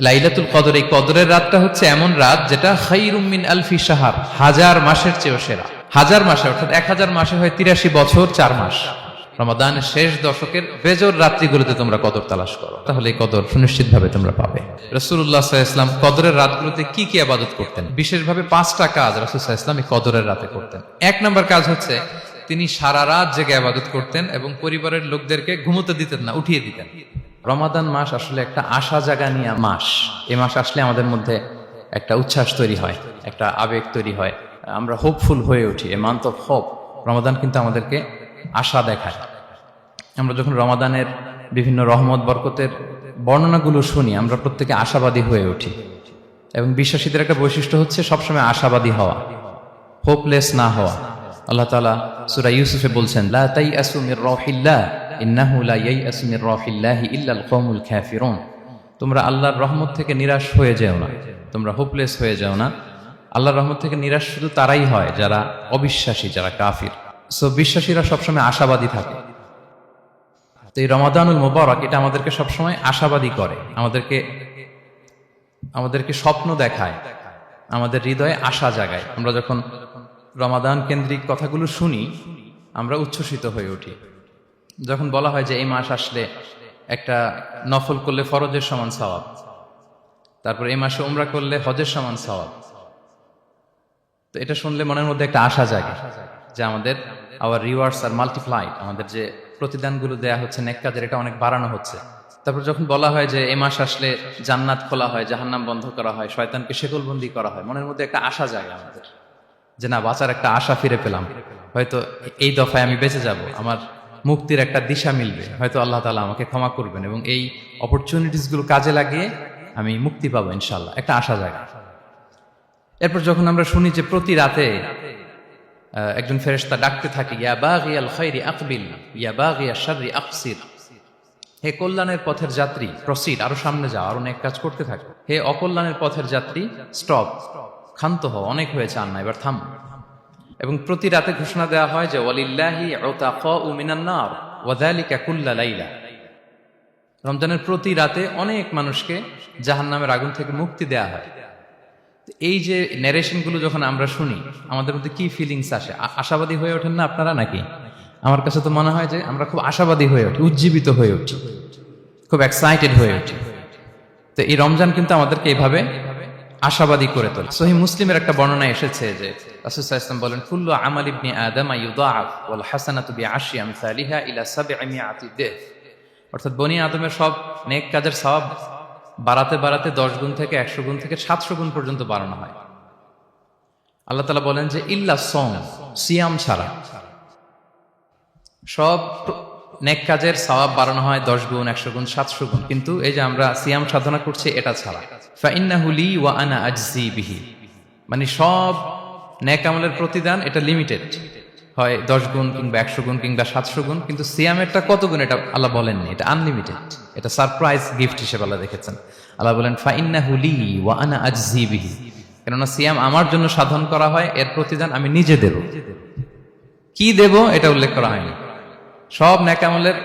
লাইলাতুল কদর, এই কদরের রাতটা হচ্ছে এমন রাত যেটা খায়রুম মিন আলফি শাহর, হাজার মাসের চেয়েও সেরা। হাজার মাসে অর্থাৎ 1000 মাসে হয় 83 বছর 4 মাস। রমাদানের শেষ দশকের বেজর রাত্রিগুলোতে তোমরা কদর তালাশ করো, তাহলে এই কদর সুনিশ্চিত ভাবে তোমরা পাবে। রাসূলুল্লাহ সাল্লাল্লাহু আলাইহি ওয়াসাল্লাম কদরের রাতগুলোতে কি কি ইবাদত করতেন? বিশেষভাবে 5টা কাজ রাসূল সাল্লাল্লাহু আলাইহি ওয়াসাল্লাম এই কদরের রাতে করতেন। 1 নম্বর কাজ হচ্ছে তিনি সারা রাত জেগে ইবাদত করতেন এবং পরিবারের লোকদেরকে ঘুমোতে দিতেন না, উঠিয়ে দিতেন। রমাদান মাস আসলে একটা আশা জাগা নিয়ে মাস। এই মাস আসলে আমাদের মধ্যে একটা উচ্ছ্বাস তৈরি হয়, একটা আবেগ তৈরি হয়, আমরা হোপফুল হয়ে উঠি। A month of hope. Ramadan কিন্তু আমাদেরকে আশা দেখায়। আমরা যখন রমাদানের বিভিন্ন রহমত বরকতের বর্ণনাগুলো শুনি, আমরা প্রত্যেকে আশাবাদী হয়ে উঠি। এবং বিশ্বাসীদের একটা বৈশিষ্ট্য হচ্ছে সবসময় আশাবাদী হওয়া, হোপলেস না হওয়া। আল্লাহ তাআলা সূরা ইউসুফে বলছেন, লা তাইয়াসু মির রাহিল্লাহ ইন্নাহু লা ইয়াইয়াসু মির রাহিল্লাহি ইল্লাল কওমুল কাফিরুন। তোমরা আল্লাহর রহমত থেকে নিরাশ হয়ে যেও না, তোমরা হোপলেস হয়ে যেও না। আল্লাহর রহমত থেকে নিরাশ শুধু তারাই হয় যারা অবিশ্বাসী, যারা কাফির। সো বিশ্বাসীরা সবসময় আশাবাদী থাকে। তো এই রমাদানুল মুবারক এটা আমাদেরকে সবসময় আশাবাদী করে, আমাদেরকে স্বপ্ন দেখায়, আমাদের হৃদয়ে আশা জাগায়। আমরা যখন রমাদান কেন্দ্রিক কথাগুলো শুনি আমরা উচ্ছ্বসিত হয়ে উঠি। যখন বলা হয় যে এই মাস আসলে একটা নফল করলে ফরজের সমান সওয়াব, তারপর এই মাসে উমরা করলে হজের সমান সওয়াব, তো এটা শুনলে মনের মধ্যে একটা আশা জাগে যে আমাদের আওয়ার রিওয়ার্ডস আর মাল্টিপ্লাইড, আমাদের যে প্রতিদানগুলো দেয়া হচ্ছে নেক কাজের, এটা অনেক বাড়ানো হচ্ছে। তারপর যখন বলা হয় যে এই মাস আসলে জান্নাত খোলা হয়, জাহান্নাম বন্ধ করা হয়, শয়তানকে শেকলবন্দি করা হয়, মনের মধ্যে একটা আশা জাগে আমাদের যে না, বাঁচার একটা আশা ফিরে পেলাম, হয়তো এই দফায় আমি বেঁচে যাব, আমার মুক্তির একটা দিশা মিলবে, হয়তো আল্লাহ তাআলা আমাকে ক্ষমা করবেন এবং এই অপরচুনিটিসগুলো কাজে লাগিয়ে আমি মুক্তি পাবো ইনশাআল্লাহ, একটা আশা জাগে। এরপর যখন আমরা শুনি যে প্রতি রাতে একজন ফেরেশতা ডাকতে থাকে, ইয়া বাগিয়াল খায়রি আকবিল ইয়া বাগিয়াশ শাররি আকসির, হে কল্যাণের পথের যাত্রী প্রসিড, আরো সামনে যাও, আরো নেক কাজ করতে থাকো। হে অকল্যাণের পথের যাত্রী স্টপ, ক্ষান্ত হও, অনেক হয়েছে, আর না, এবার থাম। এবং প্রতি রাতে ঘোষণা দেওয়া হয় যে ওয়ালিল্লাহি উতাকাউ মিনান নার ওয়া যালিকা কুল্লা লাইলা। রমজানের প্রতি রাতে অনেক মানুষকে জাহান্নামের আগুন থেকে মুক্তি দেয়া হয়। এই যে ন্যারেশনগুলো যখন আমরা শুনি আমাদের মধ্যে কি ফিলিংস আসে? আশাবাদী হয়ে ওঠেন না আপনারা নাকি? আমার কাছে তো মনে হয় যে আমরা খুব আশাবাদী হয়ে উঠি, উজ্জীবিত হয়ে উঠি, খুব এক্সাইটেড হয়ে উঠি। তো এই রমজান কিন্তু আমাদেরকে এইভাবে আশাবাদী করে তোলে। সহিহ মুসলিমের একটা বর্ণনা এসেছে যে রাসূল সাল্লাল্লাহু আলাইহি ওয়াসাল্লাম বলেন, কুল্লু আমাল ইবনি আদম ইউদাআফ ওয়াল হাসানাতু বিআশরি আমসালিহা ইলা 700 দিফ। অর্থাৎ বনি আদমের সব নেক কাজের সওয়াব বাড়াতে বাড়াতে 10 গুণ থেকে 100 গুণ থেকে 700 গুণ পর্যন্ত বাড়ানো হয়। আল্লাহ তাআলা বলেন যে ইল্লা সওম, সিয়াম ছাড়া সব নেক কাজের সওয়াব বাড়ানো হয় 10 গুণ, 100 গুণ, 700 গুণ, কিন্তু এই যে আমরা সিয়াম সাধনা করছি এটা ছাড়া। ফাইন্নাহু লি ওয়া আনা আজজি বিহি, মানে সব নেক আমলের প্রতিদান এটা লিমিটেড, হয় 10 গুণ কিংবা 100 গুণ কিংবা 700 গুণ, কিন্তু সিয়ামেরটা কত গুণ এটা আল্লাহ বলেননি, এটা আনলিমিটেড, এটা সারপ্রাইজ গিফট হিসেবে আল্লাহ দেখেছেন। আল্লাহ বলেন ফাইন্নাহু লি ওয়া আনা আজজি বিহি, কেননা সিয়াম আমার জন্য সাধন করা হয়, এর প্রতিদান আমি নিজে দেব। কি দেব এটা উল্লেখ করা হয়নি। সব নেক আমলের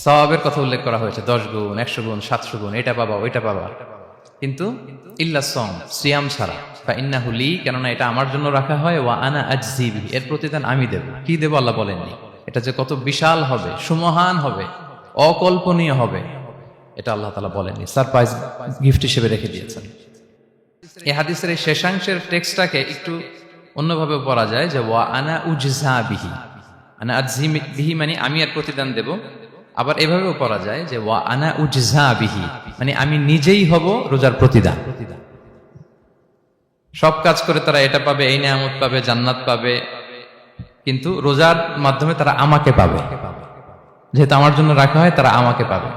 সওয়াবের কথা উল্লেখ করা হয়েছে, 10 গুণ, 100 গুণ, 700 গুণ, এটা পাবা ওইটা পাবা, কিন্তু ইল্লা সওম, সিয়াম ছাড়া। ফাইন্নাহু লি, কেননা এটা আমার জন্য রাখা হয়, ওয়া আনা আজজি বিহি, এর প্রতিদান আমি দেব। কি দেব আল্লাহ বলেননি। এটা যে কত বিশাল হবে, সুমহান হবে, অকল্পনীয় হবে, এটা আল্লাহ তাআলা বলেননি, সারপ্রাইজ গিফট হিসেবে রেখে দিয়েছেন। এই হাদিসের এই শেষাংশের টেক্সটটাকে একটু অন্যভাবে পড়া যায় যে ওয়া আনা উজজা বিহি, আনা আজজি বিহি মানে আমি এর প্রতিদান দেব। আবার এভাবেও পড়া যায় যে ওয়া আনা উজজা বিহি, মানে আমি নিজেই হব রোজার প্রতিদান। সব কাজ করে তারা এটা পাবে, এই নিয়ামত পাবে, জান্নাত পাবে, কিন্তু রোজার মাধ্যমে তারা আমাকে পাবে, যেহেতু আমার জন্য রাখা হয়, তারা আমাকে পাবে।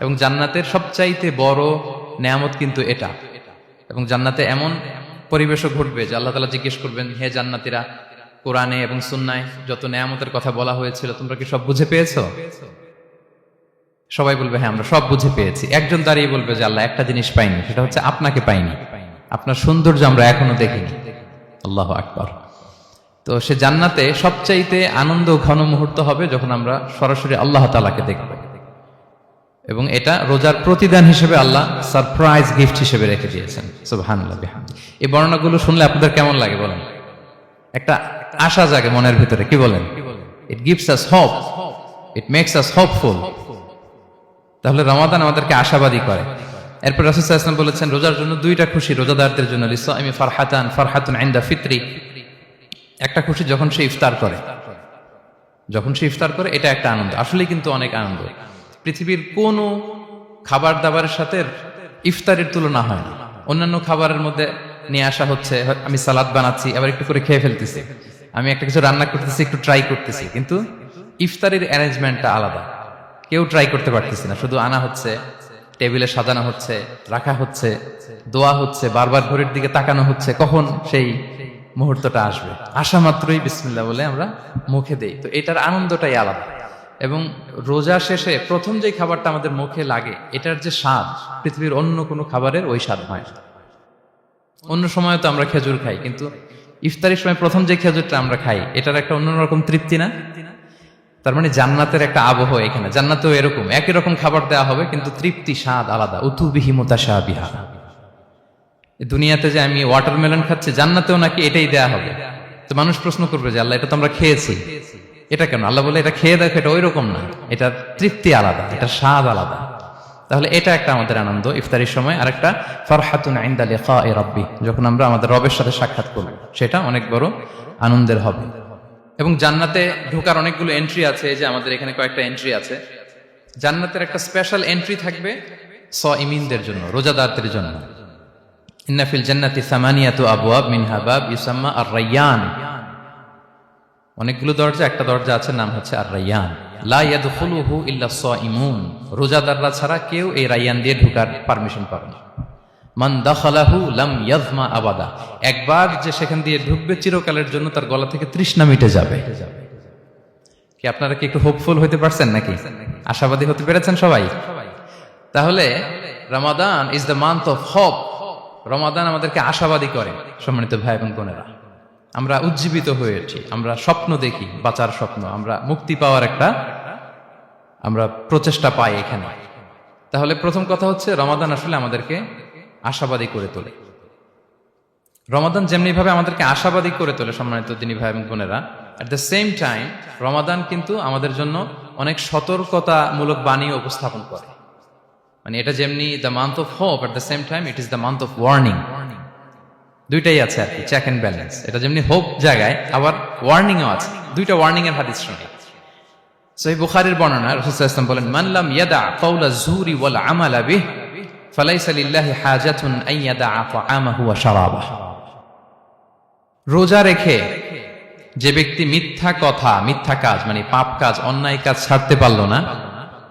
এবং জান্নাতের সবচাইতে বড় নিয়ামত কিন্তু এটা। এবং জান্নাতে এমন পরিবেশও ঘটবে যে আল্লাহ তাআলা জিজ্ঞেস করবেন, হে জান্নাতীরা, কোরআনে এবং সুন্নায় যত নিয়ামতের কথা বলা হয়েছিল তোমরা কি সব বুঝে পেয়েছো? সবাই বলবে হ্যাঁ আমরা সব বুঝে পেয়েছি। একজন দাঁড়িয়ে বলবে যে আল্লাহ একটা জিনিস পাইনি, সেটা হচ্ছে আপনাকে পাইনি, আপনার সৌন্দর্য আমরা এখনো দেখিনি। আল্লাহু আকবার। তো সে জান্নাতে সবচাইতে আনন্দ ঘন মুহূর্ত হবে যখন আমরা সরাসরি আল্লাহ তাআলাকে দেখব। এবং এটা রোজার প্রতিদান হিসেবে আল্লাহ সারপ্রাইজ গিফট হিসেবে রেখে দিয়েছেন। সুবহানাল্লাহ বিহামদি। এই বর্ণনাগুলো শুনলে আপনাদের কেমন লাগে বলেন? একটা আশা জাগে মনের ভিতরে, কি বলেন? It gives us hope, it makes us hopeful. তাহলে রমাদান আমাদেরকে আশাবাদী করে। এরপর রাসূল সাল্লাল্লাহু আলাইহি ওয়াসাল্লাম বলেছেন রোজার জন্য দুইটা খুশি রোজাদারদের জন্য, লিসাইমি ফারহাতুন ইনদা ফিতরি, একটা খুশি যখন সে ইফতার করে, যখন সে ইফতার করে এটা একটা আনন্দ, আসলে কিন্তু অনেক আনন্দ। পৃথিবীর কোনো খাবার দাবারের সাথে ইফতারের তুলনা হয় না। অন্যান্য খাবারের মধ্যে নিয়ে আসা হচ্ছে, আমি সালাদ বানাচ্ছি আবার একটু করে খেয়ে ফেলতেছি, আমি একটা কিছু রান্না করতেছি একটু ট্রাই করতেছি, কিন্তু ইফতারের অ্যারেঞ্জমেন্টটা আলাদা। কেউ ট্রাই করতে পারতেছি না, শুধু আনা হচ্ছে, টেবিলে সাজানো হচ্ছে, রাখা হচ্ছে, দোয়া হচ্ছে, বারবার ঘড়ির দিকে তাকানো হচ্ছে কখন সেই মুহূর্তটা আসবে। আসা মাত্রই বিসমিল্লাহ বলে আমরা মুখে দেই। তো এটার আনন্দটাই আলাদা। এবং রোজা শেষে প্রথম যে খাবারটা আমাদের মুখে লাগে, এটার যে স্বাদ পৃথিবীর অন্য কোনো খাবারের ওই স্বাদ হয় না। অন্য সময় তো আমরা খেজুর খাই, কিন্তু ইফতারের সময় প্রথম যে খেজুরটা আমরা খাই, এটার একটা অন্যরকম তৃপ্তি না? তার মানে জান্নাতের একটা আবহ এখানে। জান্নাতেও এরকম একই রকম খাবার দেওয়া হবে, কিন্তু তৃপ্তি স্বাদ আলাদা। উতুবিহি মুতাশাবিহা। দুনিয়াতে যে আমি ওয়াটারমেলন খাচ্ছি, জান্নাতেও নাকি এটাই দেয়া হবে। তো মানুষ প্রশ্ন করবে যে আল্লাহ এটা তো আমরা খেয়েছি, এটা কেন? আল্লাহ বলে এটা খেয়ে দেখো, এটা ওই রকম না, এটার তৃপ্তি আলাদা, এটার স্বাদ আলাদা। তাহলে এটা একটা আমাদের আনন্দ ইফতারির সময়। আর একটা ফারহাতুন ইনদা লিকাই রাব্বি, যখন আমরা আমাদের রবের সাথে সাক্ষাৎ করব, সেটা অনেক বড় আনন্দের হবে। এবং জান্নাতে ঢোকার অনেকগুলো এন্ট্রি আছে। এই যে আমাদের এখানে কয়েকটা এন্ট্রি আছে। জান্নাতের একটা স্পেশাল এন্ট্রি থাকবে সাইমিনদের জন্য, রোজাদারদের জন্য। ইন্না ফিল জান্নাতি সামানিয়াতু আবওয়াব মিনহা বাব ইউসাম্মা আর-রায়্যান। অনেকগুলো দরজা, একটা দরজা আছে নাম হচ্ছে আর-রায়্যান। লা ইয়াদখুলুহু ইল্লা সাইমুন। রোজাদাররা ছাড়া কেউ এই রায়্যান দিয়ে ঢোকার পারমিশন পাবে না। মান দাখালাহু লাম ইয়াযমা আবাদা। একবার যে সেখান দিয়ে ঢুকবে, চিরকালের জন্য তার গলা থেকে তৃষ্ণা মিটে যাবে। কি আপনারা কি একটু হোপফুল হতে পারছেন নাকি? আশাবাদী হতে পেরেছেন সবাই? তাহলে Ramadan is the month of hope. Ramadan আমাদেরকে আশাবাদী করে। সম্মানিত ভাই এবং বোনেরা, আমরা উজ্জীবিত হয়ে উঠি, আমরা স্বপ্ন দেখি, বাঁচার স্বপ্ন, আমরা মুক্তি পাওয়ার একটা আমরা প্রচেষ্টা পাই এখানে। তাহলে প্রথম কথা হচ্ছে রমাদান আসলে আমাদেরকে আশাবাদী করে তোলে। রমাদান যেমনি ভাবে আমাদেরকে আশাবাদী করে তোলে সম্মানিত দিনী ভাই এবং বোনেরা, এট দ্য সেম টাইম রমাদান কিন্তু আমাদের জন্য অনেক সতর্কতামূলক বাণী উপস্থাপন করে। মানে এটা যেমনি the month of hope, at the same time it is the month of warning. দুইটাই আছে আর কি, চেক এন্ড ব্যালেন্স। এটা যেমনি হোপ জায়গায়, আবার ওয়ার্নিংও আছে। দুইটা ওয়ার্নিং এর হাদিস শুনি। সহিহ বুখারীর বর্ণনা, রাসূল সাল্লাল্লাহু আলাইহি ওয়াসাল্লাম বলেন, মান লাম ইয়াদা কাওলা যুরি ওয়াল আমালা বিহি ফালাইসা লিল্লাহি হাজাতুন আন ইয়াদা তাআমাহু ওয়া শারাবাহু। রোজা রেখে যে ব্যক্তি মিথ্যা কথা, মিথ্যা কাজ মানে পাপ কাজ, অন্যায় কাজ ছাড়তে পারলো না,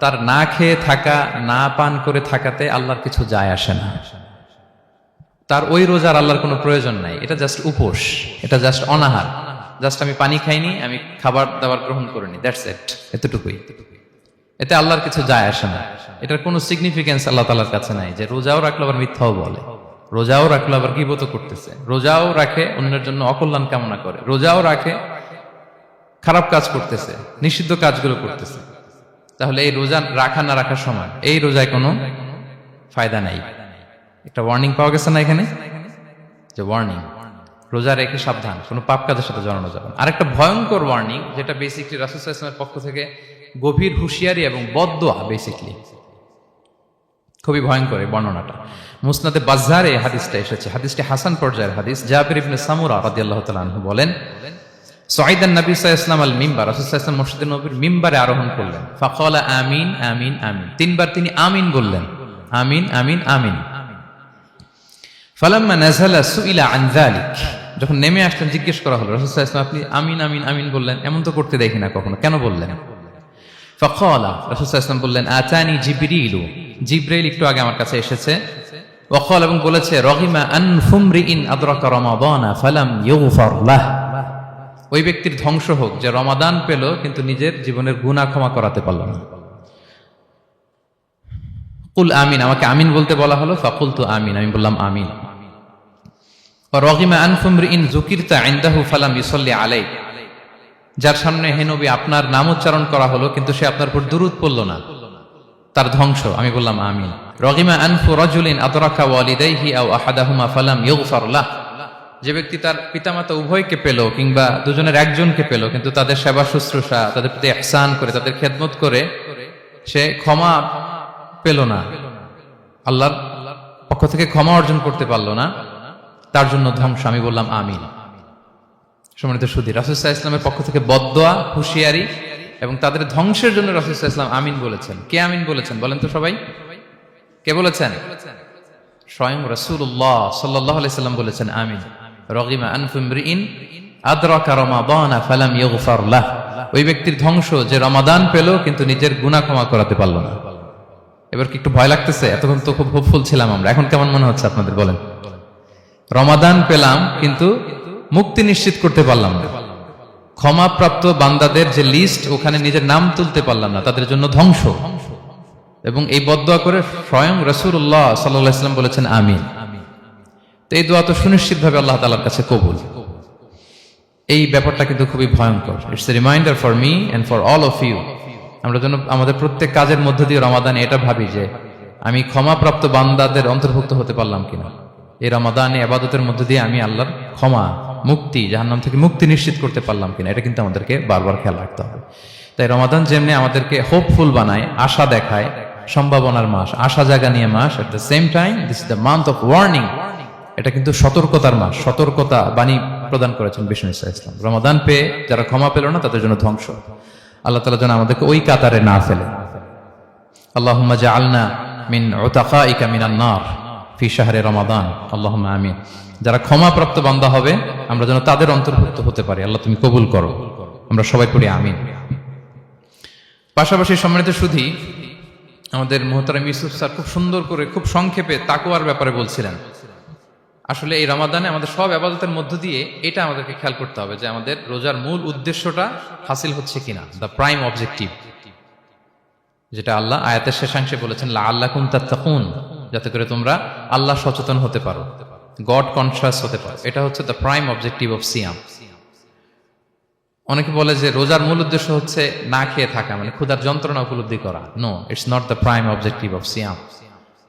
তার না খেয়ে থাকা, না পান করে থাকাতে আল্লাহর কিছু যায় আসে না। তার ওই রোজার আল্লাহর কোনো প্রয়োজন নাই। এটা জাস্ট উপোস, এটা জাস্ট অনাহার, জাস্ট আমি পানি খাইনি, আমি খাবার দাবার গ্রহণ করিনি, দ্যাটস ইট, এতটুকুই। এতে আল্লাহর কিছু যায় আসে না। এটার কোনো সিগনিফিকেন্স আল্লাহ তাআলার কাছে নাই যে রোজাও রাখলো আবার মিথ্যাও বলে, রোজাও রাখলো আবার গীবত করতেছে, রোজাও রাখে অন্যের জন্য অকল্যাণ কামনা করে, রোজাও রাখে খারাপ কাজ করতেছে, নিষিদ্ধ কাজগুলো করতেছে। তাহলে এই রোজা রাখা না রাখার সময় এই রোজায় কোনো ফায়দা নাই। একটা ওয়ার্নিং পাওয়া গেছে না এখানে, যে ওয়ার্নিং, রোজা রেখে সাবধান, কোনো পাপ কাজের সাথে জড়ানো যাবে না। আরেকটা ভয়ঙ্কর ওয়ার্নিং, যেটা বেসিকলি রাসূল সাল্লাল্লাহু আলাইহি ওয়াসাল্লামের পক্ষ থেকে গভীর হুঁশিয়ারি এবং বদদোয়া, বেসিকলি খুবই ভয়ঙ্কর এই বর্ণনাটা। মুসনাদে বাজ্জারে হাদিসটা এসেছে, হাদিসটি হাসান পর্যায়ের হাদিস। জাবির ইবনে সামুরা রাদিয়াল্লাহু তাআলা আনহু বলেন, সাইদান নবী সাল্লাল্লাহু আলাইহি ওয়াসাল্লাম আল মিম্বার, রাসূল সাল্লাল্লাহু আলাইহি ওয়াসাল্লাম মসজিদে নববীর মিম্বারে আরোহণ করলেন। ফাকালা আমিন আমিন আমিন, তিনবার তিনি আমিন বললেন, আমিন আমিন আমিন। ফালাম্মা নাযালা সুইলা আন যালিক, যখন নেমে আসলেন জিজ্ঞেস করা হলো, রাসূল সাল্লাল্লাহু আলাইহি ওয়াসাল্লাম আপনি আমিন আমিন আমিন বললেন, এমন তো করতে দেখি না কখনো, কেন বললেন? ফাকালা, রাসূল সাল্লাল্লাহু আলাইহি ওয়াসাল্লাম বললেন, আতানি জিবরিলু, জিবরাইল একটু আগে আমার কাছে এসেছে। ওয়াকাল, এবং বলেছে, রহিমা আনফুমরিইন আদরাকা রমাদানা ফালাম ইউগফার লাহ, ওই ব্যক্তির ধ্বংস হোক যে রমাদান পেল কিন্তু নিজের জীবনের গুনাহ ক্ষমা করাতে পারল না। কুল আমিন, আমাকে আমিন বলতে বলা হলো। ফাকুলতু আমিন, আমি বললাম আমিন। রহিমা আনফুমরিইন যুকিরতা ইনদাহু ফালাম ইউসাল্লি আলাইহি, যার সামনে হে নবী আপনার নাম উচ্চারণ করা হলো কিন্তু সে আপনার উপর দুরূদ পড়ল না, তার ধ্বংস। আমি বললাম আমিন। রগিমা আনফু রাজুলিন আদরাকা ওয়ালিদাইহি আও আহাদাহুমা ফালাম ইগফার লাহ, যে ব্যক্তি তার পিতামাতা উভয়কে পেল কিংবা দুজনের একজনকে পেল কিন্তু তাদের সেবা শুশ্রূষা, তাদের প্রতি ইহসান করে, তাদের খেদমত করে সে ক্ষমা পেল না, আল্লাহর পক্ষ থেকে ক্ষমা অর্জন করতে পারলো না, তার জন্য ধ্বংস। আমি বললাম আমিন। সম্মানিত সুধী, রাসূল সাল্লাল্লাহু আলাইহি ওয়াসাল্লামের পক্ষ থেকে বদদোয়া, হুঁশিয়ারি এবং তাদের ধ্বংসের জন্য রাসূল সাল্লাল্লাহু আলাইহি ওয়াসাল্লাম আমিন বলেছেন। কে আমিন বলেছেন বলেন তো সবাই? কে বলেছেন? স্বয়ং রাসূলুল্লাহ সাল্লাল্লাহু আলাইহি ওয়াসাল্লাম বলেছেন আমিন। রগিমা আনফু ইমরিইন আদরাকা রমাদান ফালাম ইগফার লাহ, ওই ব্যক্তির ধ্বংস যে রমাদান পেল কিন্তু নিজের গুনাহ ক্ষমা করাতে পারল না। এবার কি একটু ভয় লাগতেছে? এতক্ষণ তো খুব হোপফুল ছিলাম আমরা, এখন কেমন মনে হচ্ছে আপনাদের বলেন? রমাদান পেলাম কিন্তু মুক্তি নিশ্চিত করতে পারলাম না, ক্ষমাপ্রাপ্ত বান্দাদের যে লিস্ট ওখানে নিজের নাম তুলতে পারলাম না, তাদের জন্য ধ্বংস। এবং এই বদদোয়া করে স্বয়ং রাসূলুল্লাহ সাল্লাল্লাহু আলাইহি ওয়াসাল্লাম বলেছেন আমিন। তো এই দোয়া তো সুনিশ্চিতভাবে আল্লাহ তাআলার কাছে কবুল। এই ব্যাপারটা কিন্তু খুবই ভয়ঙ্কর। It's a reminder for me and for all of you. আমরা যেন আমাদের প্রত্যেক কাজের মধ্য দিয়ে রমাদানে এটা ভাবি যে আমি ক্ষমাপ্রাপ্ত বান্দাদের অন্তর্ভুক্ত হতে পারলাম কিনা। এই রমাদানে ইবাদতের মধ্য দিয়ে আমি আল্লাহর ক্ষমা, মুক্তি, জাহান্নাম থেকে মুক্তি নিশ্চিত করতে পারলাম কিনা, এটা কিন্তু আমাদেরকে বারবার খেয়াল রাখতে হবে। তাই রমাদান যেমনি আমাদেরকে হোপফুল বানায়, আশা দেখায়, সম্ভাবনার মাস, আশা জাগা নিয়ে মাস, at the same time this is the month of warning. এটা কিন্তু সতর্কতার মাস, সতর্কতা বাণী প্রদান করেছেন বিষ্ণু ইসলাম। রমাদান পেয়ে যারা ক্ষমা পেল না তাদের জন্য ধ্বংস। আল্লাহ তাআলা যেন আমাদেরকে ওই কাতারে না ফেলে। আল্লাহুম্মা জাআলনা মিন উতাকাইকা মিনান নার ফি শাহরি রমাদান, আল্লাহুম্মা আমিন। যারা ক্ষমাপ্রাপ্ত বান্দা হবে আমরা যেন তাদের অন্তর্ভুক্ত হতে পারি। আল্লাহ তুমি কবুল করো। আমরা সবাই পড়ি আমিন। পাশাপাশি সম্মানিত সুধী, আমাদের মুহতারাম ইউসুফ স্যার খুব সুন্দর করে, খুব সংক্ষেপে তাকওয়ার ব্যাপারে বলছিলেন। আসলে এই রমাদানে আমাদের সব ইবাদতের মধ্য দিয়ে এটা আমাদেরকে খেয়াল করতে হবে যে আমাদের রোজার মূল উদ্দেশ্যটা হাসিল হচ্ছে কিনা, দ্য প্রাইম অবজেক্টিভ, যেটা আল্লাহ আয়াতের শেষাংশে বলেছেন লাআল্লাকুম তাত্তাকুন, যাতে করে তোমরা আল্লাহ সচেতন হতে পারো, গড কনশাস হতে পারো। এটা হচ্ছে দ্য প্রাইম অবজেক্টিভ অফ সিয়াম। অনেকে বলে যে রোজার মূল উদ্দেশ্য হচ্ছে না খেয়ে থাকা, মানে ক্ষুধার যন্ত্রণা উপলব্ধি করা। No, it's not the prime objective of সিয়াম।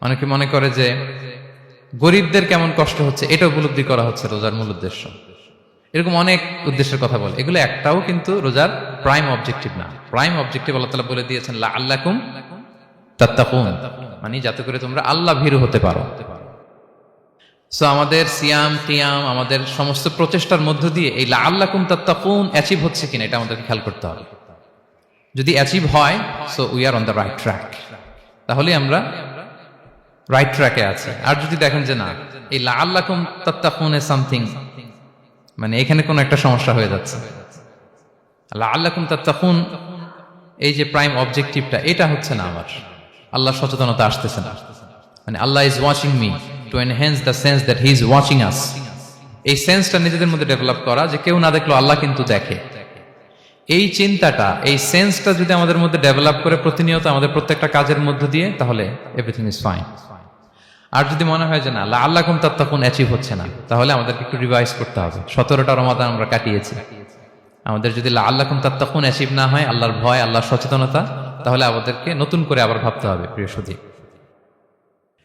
অনেকে মনে করে যে গরিবদের কেমন কষ্ট হচ্ছে এটা উপলব্ধি করা হচ্ছে রোজার মূল উদ্দেশ্য। এরকম অনেক উদ্দেশ্যের কথা বলে, এগুলো একটাও কিন্তু রোজার প্রাইম অবজেক্টিভ না। প্রাইম অবজেক্টিভ আল্লাহ তাআলা বলে দিয়েছেন লাআল্লাকুম তাত্তাকুন, মানে যাতে করে তোমরা আল্লাহ ভীরু হতে পারো। সো আমাদের সিয়াম, কিয়াম, আমাদের সমস্ত প্রচেষ্টার মধ্য দিয়ে এই লাআল্লাকুম তাত্তাকুন অ্যাচিভ হচ্ছে কিনা এটা আমাদেরকে খেয়াল করতে হবে। যদি অ্যাচিভ হয়, so we are on the right track, তাহলে আমরা রাইট ট্র্যাকে আছে। আর যদি দেখেন যে না, এই লাআল্লাকুম তাত্তাকুন এ সামথিং, মানে এখানে কোনো একটা সমস্যা হয়ে যাচ্ছে, লাআল্লাকুম তাত্তাকুন এই যে প্রাইম অবজেক্টিভটা, এটা হচ্ছে না আমার, আল্লাহ সচেতনতা আসতেছে না, মানে Allah is watching me, to enhance the sense that he is watching us. এই সেন্সটা নিজেদের মধ্যে ডেভেলপ করা যে কেউ না দেখলো আল্লাহ কিন্তু দেখে। এই চিন্তাটা, এই সেন্সটা যদি আমাদের মধ্যে ডেভেলপ করে প্রতিনিয়ত আমাদের প্রত্যেকটা কাজের মধ্য দিয়ে, তাহলে এভরিথিং ইজ ফাইন। আর যদি মনে হয় যে না লাআল্লাকুম তাত্তাকুন অ্যাচিভ হচ্ছে না, তাহলে আমাদেরকে একটু রিভাইজ করতে হবে। 17টা রমাদান আমরা কাটিয়েছি, আমাদের যদি লাআল্লাকুম তাত্তাকুন অ্যাচিভ না হয়, আল্লাহর ভয়, আল্লাহর সচেতনতা, তাহলে আমাদেরকে নতুন করে আবার ভাবতে হবে প্রিয় সুধী।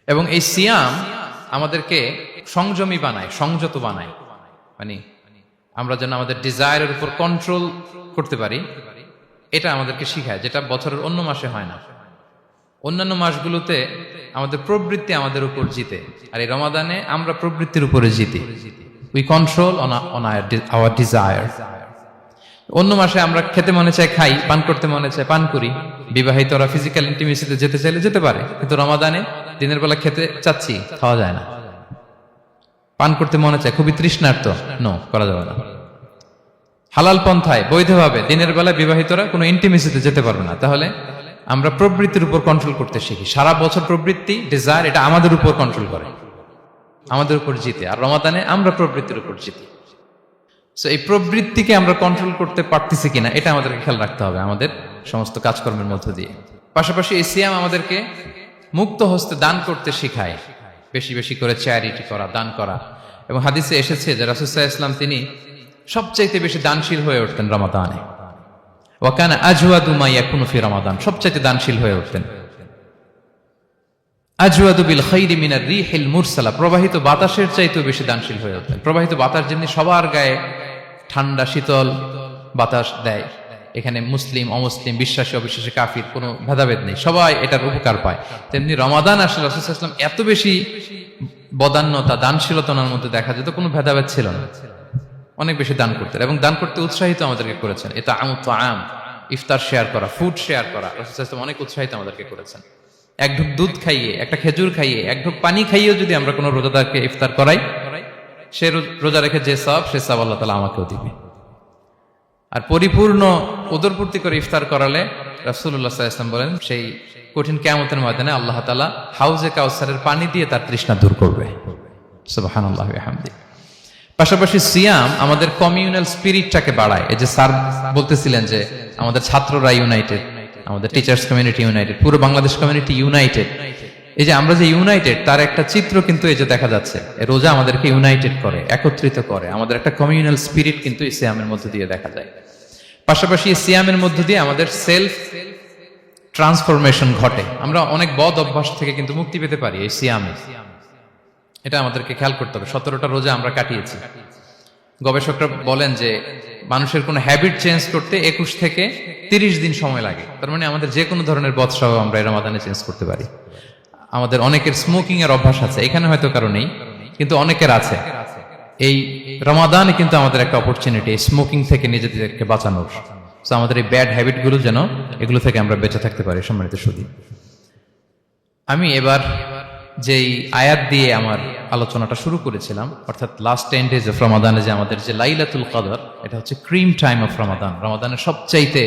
এবং এই সিয়াম আমাদেরকে সংযমী বানায়, সংযত বানায়, মানে আমরা যেন আমাদের ডিজায়ারের উপর কন্ট্রোল করতে পারি, এটা আমাদেরকে শিখায়, যেটা বছরের অন্য মাসে হয় না। অন্যান্য মাসগুলোতে আমাদের প্রবৃত্তি আমাদের উপর জিতে, আর এই রমাদানে আমরা প্রবৃত্তির উপরে জিতি। We control on our desire. অন্য মাসে আমরা খেতে মনে চায় খাই, পান করতে মনে চায় পান করি, বিবাহিতরা ফিজিক্যাল ইন্টিমেসিতে যেতে চাইলে যেতে পারে, কিন্তু রমাদানে দিনের বেলা খেতে চাচ্ছি, খাওয়া যায় না। পান করতে মনে চায়, খুবই তৃষ্ণার্ত, নো, করা যাবে না। হালাল পন্থায় বৈধভাবে দিনের বেলায় বিবাহিতরা কোনো ইন্টিমেসিতে যেতে পারবে না। তাহলে আমরা প্রবৃত্তির উপর কন্ট্রোল করতে শিখি। সারা বছর প্রবৃত্তি, ডিজায়ার, এটা আমাদের উপর কন্ট্রোল করে, আমাদের উপর জিতে, আর রমাদানে আমরা প্রবৃত্তির উপর জিতি। সো এই প্রবৃত্তিকে আমরা কন্ট্রোল করতে পারতেছি কিনা এটা আমাদেরকে খেয়াল রাখতে হবে আমাদের সমস্ত কাজকর্মের মধ্য দিয়ে। পাশাপাশি এই সিয়াম আমাদেরকে মুক্ত হস্তে দান করতে শিখায়, বেশি বেশি করে চ্যারিটি করা, দান করা। এবং হাদিসে এসেছে যে রাসূল সাল্লাল্লাহু আলাইহি ওয়াসাল্লাম তিনি সবচাইতে বেশি দানশীল হয়ে উঠতেন রমাদানে। ওয়া কানা আজওয়াদু মা ইয়াকুনু ফি রমাদান, সবচাইতে দানশীল হয়ে উঠতেন। আজওয়াদু বিল খাইরি মিনার রিহিল মুরসালা, প্রবাহিত বাতাসের চাইতেও বেশি দানশীল হয়ে ওঠেন। প্রবাহিত বাতাস যেমনি সবার গায়ে ঠান্ডা শীতল বাতাস দেয়, এখানে মুসলিম অমুসলিম বিশ্বাসী অবিশ্বাসী কাফির কোনো ভেদাভেদ নেই, সবাই এটার উপকার পায়। তেমনি রমাদান আসলে রাসূল সাল্লাল্লাহু আলাইহি ওয়াসাল্লাম এত বেশি বদান্যতা দানশীলতার মধ্যে দেখা যেত, কোনো ভেদাভেদ ছিল না, অনেক বেশি দান করতেন এবং দান করতে উৎসাহিত আমাদেরকে করেছেন। এটা আম ইফতার শেয়ার করা, ফুড শেয়ার করা, রাসূল সাল্লাল্লাহু আলাইহি ওয়াসাল্লাম অনেক উৎসাহিত আমাদেরকে করেছেন। এক ঢুক দুধ খাইয়ে, একটা খেজুর খাইয়ে, এক ঢুক পানি খাইয়েও যদি আমরা কোনো রোজাদারকে ইফতার করাই, সে রোজা রেখে যে সওয়াব, সে সওয়াব আল্লাহ তাআলা আমাকেও দিবে। আর পরিপূর্ণ উদরপূর্তি করে ইফতার করালে রাসূলুল্লাহ সাল্লাল্লাহু আলাইহি ওয়াসাল্লাম বলেন, সেই কঠিন কিয়ামতের ময়দানে আল্লাহ তাআলা হাউজে কাউসারের পানি দিয়ে তার তৃষ্ণা দূর করবে। সুবহানাল্লাহি ওয়া বিহামদিহি। পাশাপাশি সিয়াম আমাদের কমিউনাল স্পিরিটটাকে বাড়ায়। এই যে স্যার বলতেছিলেন যে আমাদের ছাত্ররা ইউনাইটেড, আমাদের টিচার্স কমিউনিটি ইউনাইটেড, পুরো বাংলাদেশ কমিউনিটি ইউনাইটেড। এই যে আমরা যে ইউনাইটেড, তার একটা চিত্র কিন্তু এই যে দেখা যাচ্ছে, রোজা আমাদেরকে ইউনাইটেড করে, একত্রিত করে, আমাদের একটা কমিউনাল স্পিরিট কিন্তু এই সিয়ামের মধ্য দিয়ে দেখা যায়। পাশাপাশি এই সিয়ামের মধ্য দিয়ে আমাদের সেলফ ট্রান্সফরমেশন ঘটে, আমরা অনেক বদ অভ্যাস থেকে কিন্তু মুক্তি পেতে পারি এই সিয়ামে। এটা আমাদেরকে খেয়াল করতে হবে। 17টা রোজা আমরা কাটিয়েছি। গবেষকরা বলেন যে মানুষের কোনো হ্যাবিট চেঞ্জ করতে 21 থেকে 30 দিন সময় লাগে। তার মানে আমাদের যে কোনো ধরনের বদ স্বভাব আমরা এই রমাদানে চেঞ্জ করতে পারি। আমাদের অনেকের স্মোকিং এর অভ্যাস আছে, এখানে হয়তো কারো নেই, কিন্তু অনেকের আছে। এই রমাদানে কিন্তু আমাদের একটা অপরচুনিটি স্মোকিং থেকে নিজেদেরকে বাঁচানোর। তো আমাদের এই ব্যাড হ্যাবিট গুলো যেন, এগুলো থেকে আমরা বেঁচে থাকতে পারি। সম্মানিত সুধী, আমি এবার যেই আয়াত দিয়ে আমার আলোচনাটা শুরু করেছিলাম, অর্থাৎ লাস্ট 10 days অফ রমাদানে যে আমাদের যে লাইলাতুল কদর, এটা হচ্ছে ক্রিম টাইম অফ রমাদান, রমাদানের সবচাইতে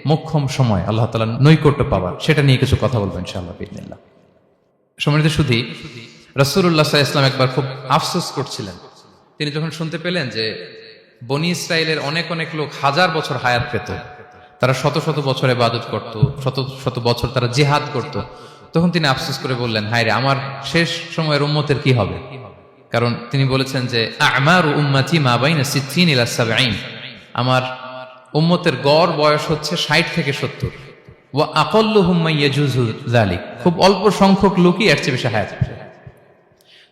মোক্ষম সময় আল্লাহ তাআলার নৈকট্য পাওয়ার, সেটা নিয়ে কিছু কথা বলবো ইনশাআল্লাহ বিইذنিল্লাহ। সম্মানিত সুধী, রাসূলুল্লাহ সাল্লাল্লাহু আলাইহি ওয়াসাল্লাম একবার খুব আফসোস করছিলেন। তিনি যখন শুনতে পেলেন যে বনি ইসরাইলের অনেক অনেক লোক হাজার বছর হায়াত পেত, তারা শত শত বছর ইবাদত করত, শত শত বছর তারা জিহাদ করত, তখন তিনি আফসোস করে বললেন, হায় রে, আমার শেষ সময়ের উম্মতের কি হবে? কারণ তিনি বলেছেন যে আমারু উম্মতি মা বাইনা 60 ইলা 70, আমার উম্মতের গড় বয়স হচ্ছে 60 থেকে 70। ওয়া আকাল্লুহুম মান ইয়াজুজু যালিক, খুব অল্প সংখ্যক লোকই এর চেয়ে বেশি হায়াত পাবে।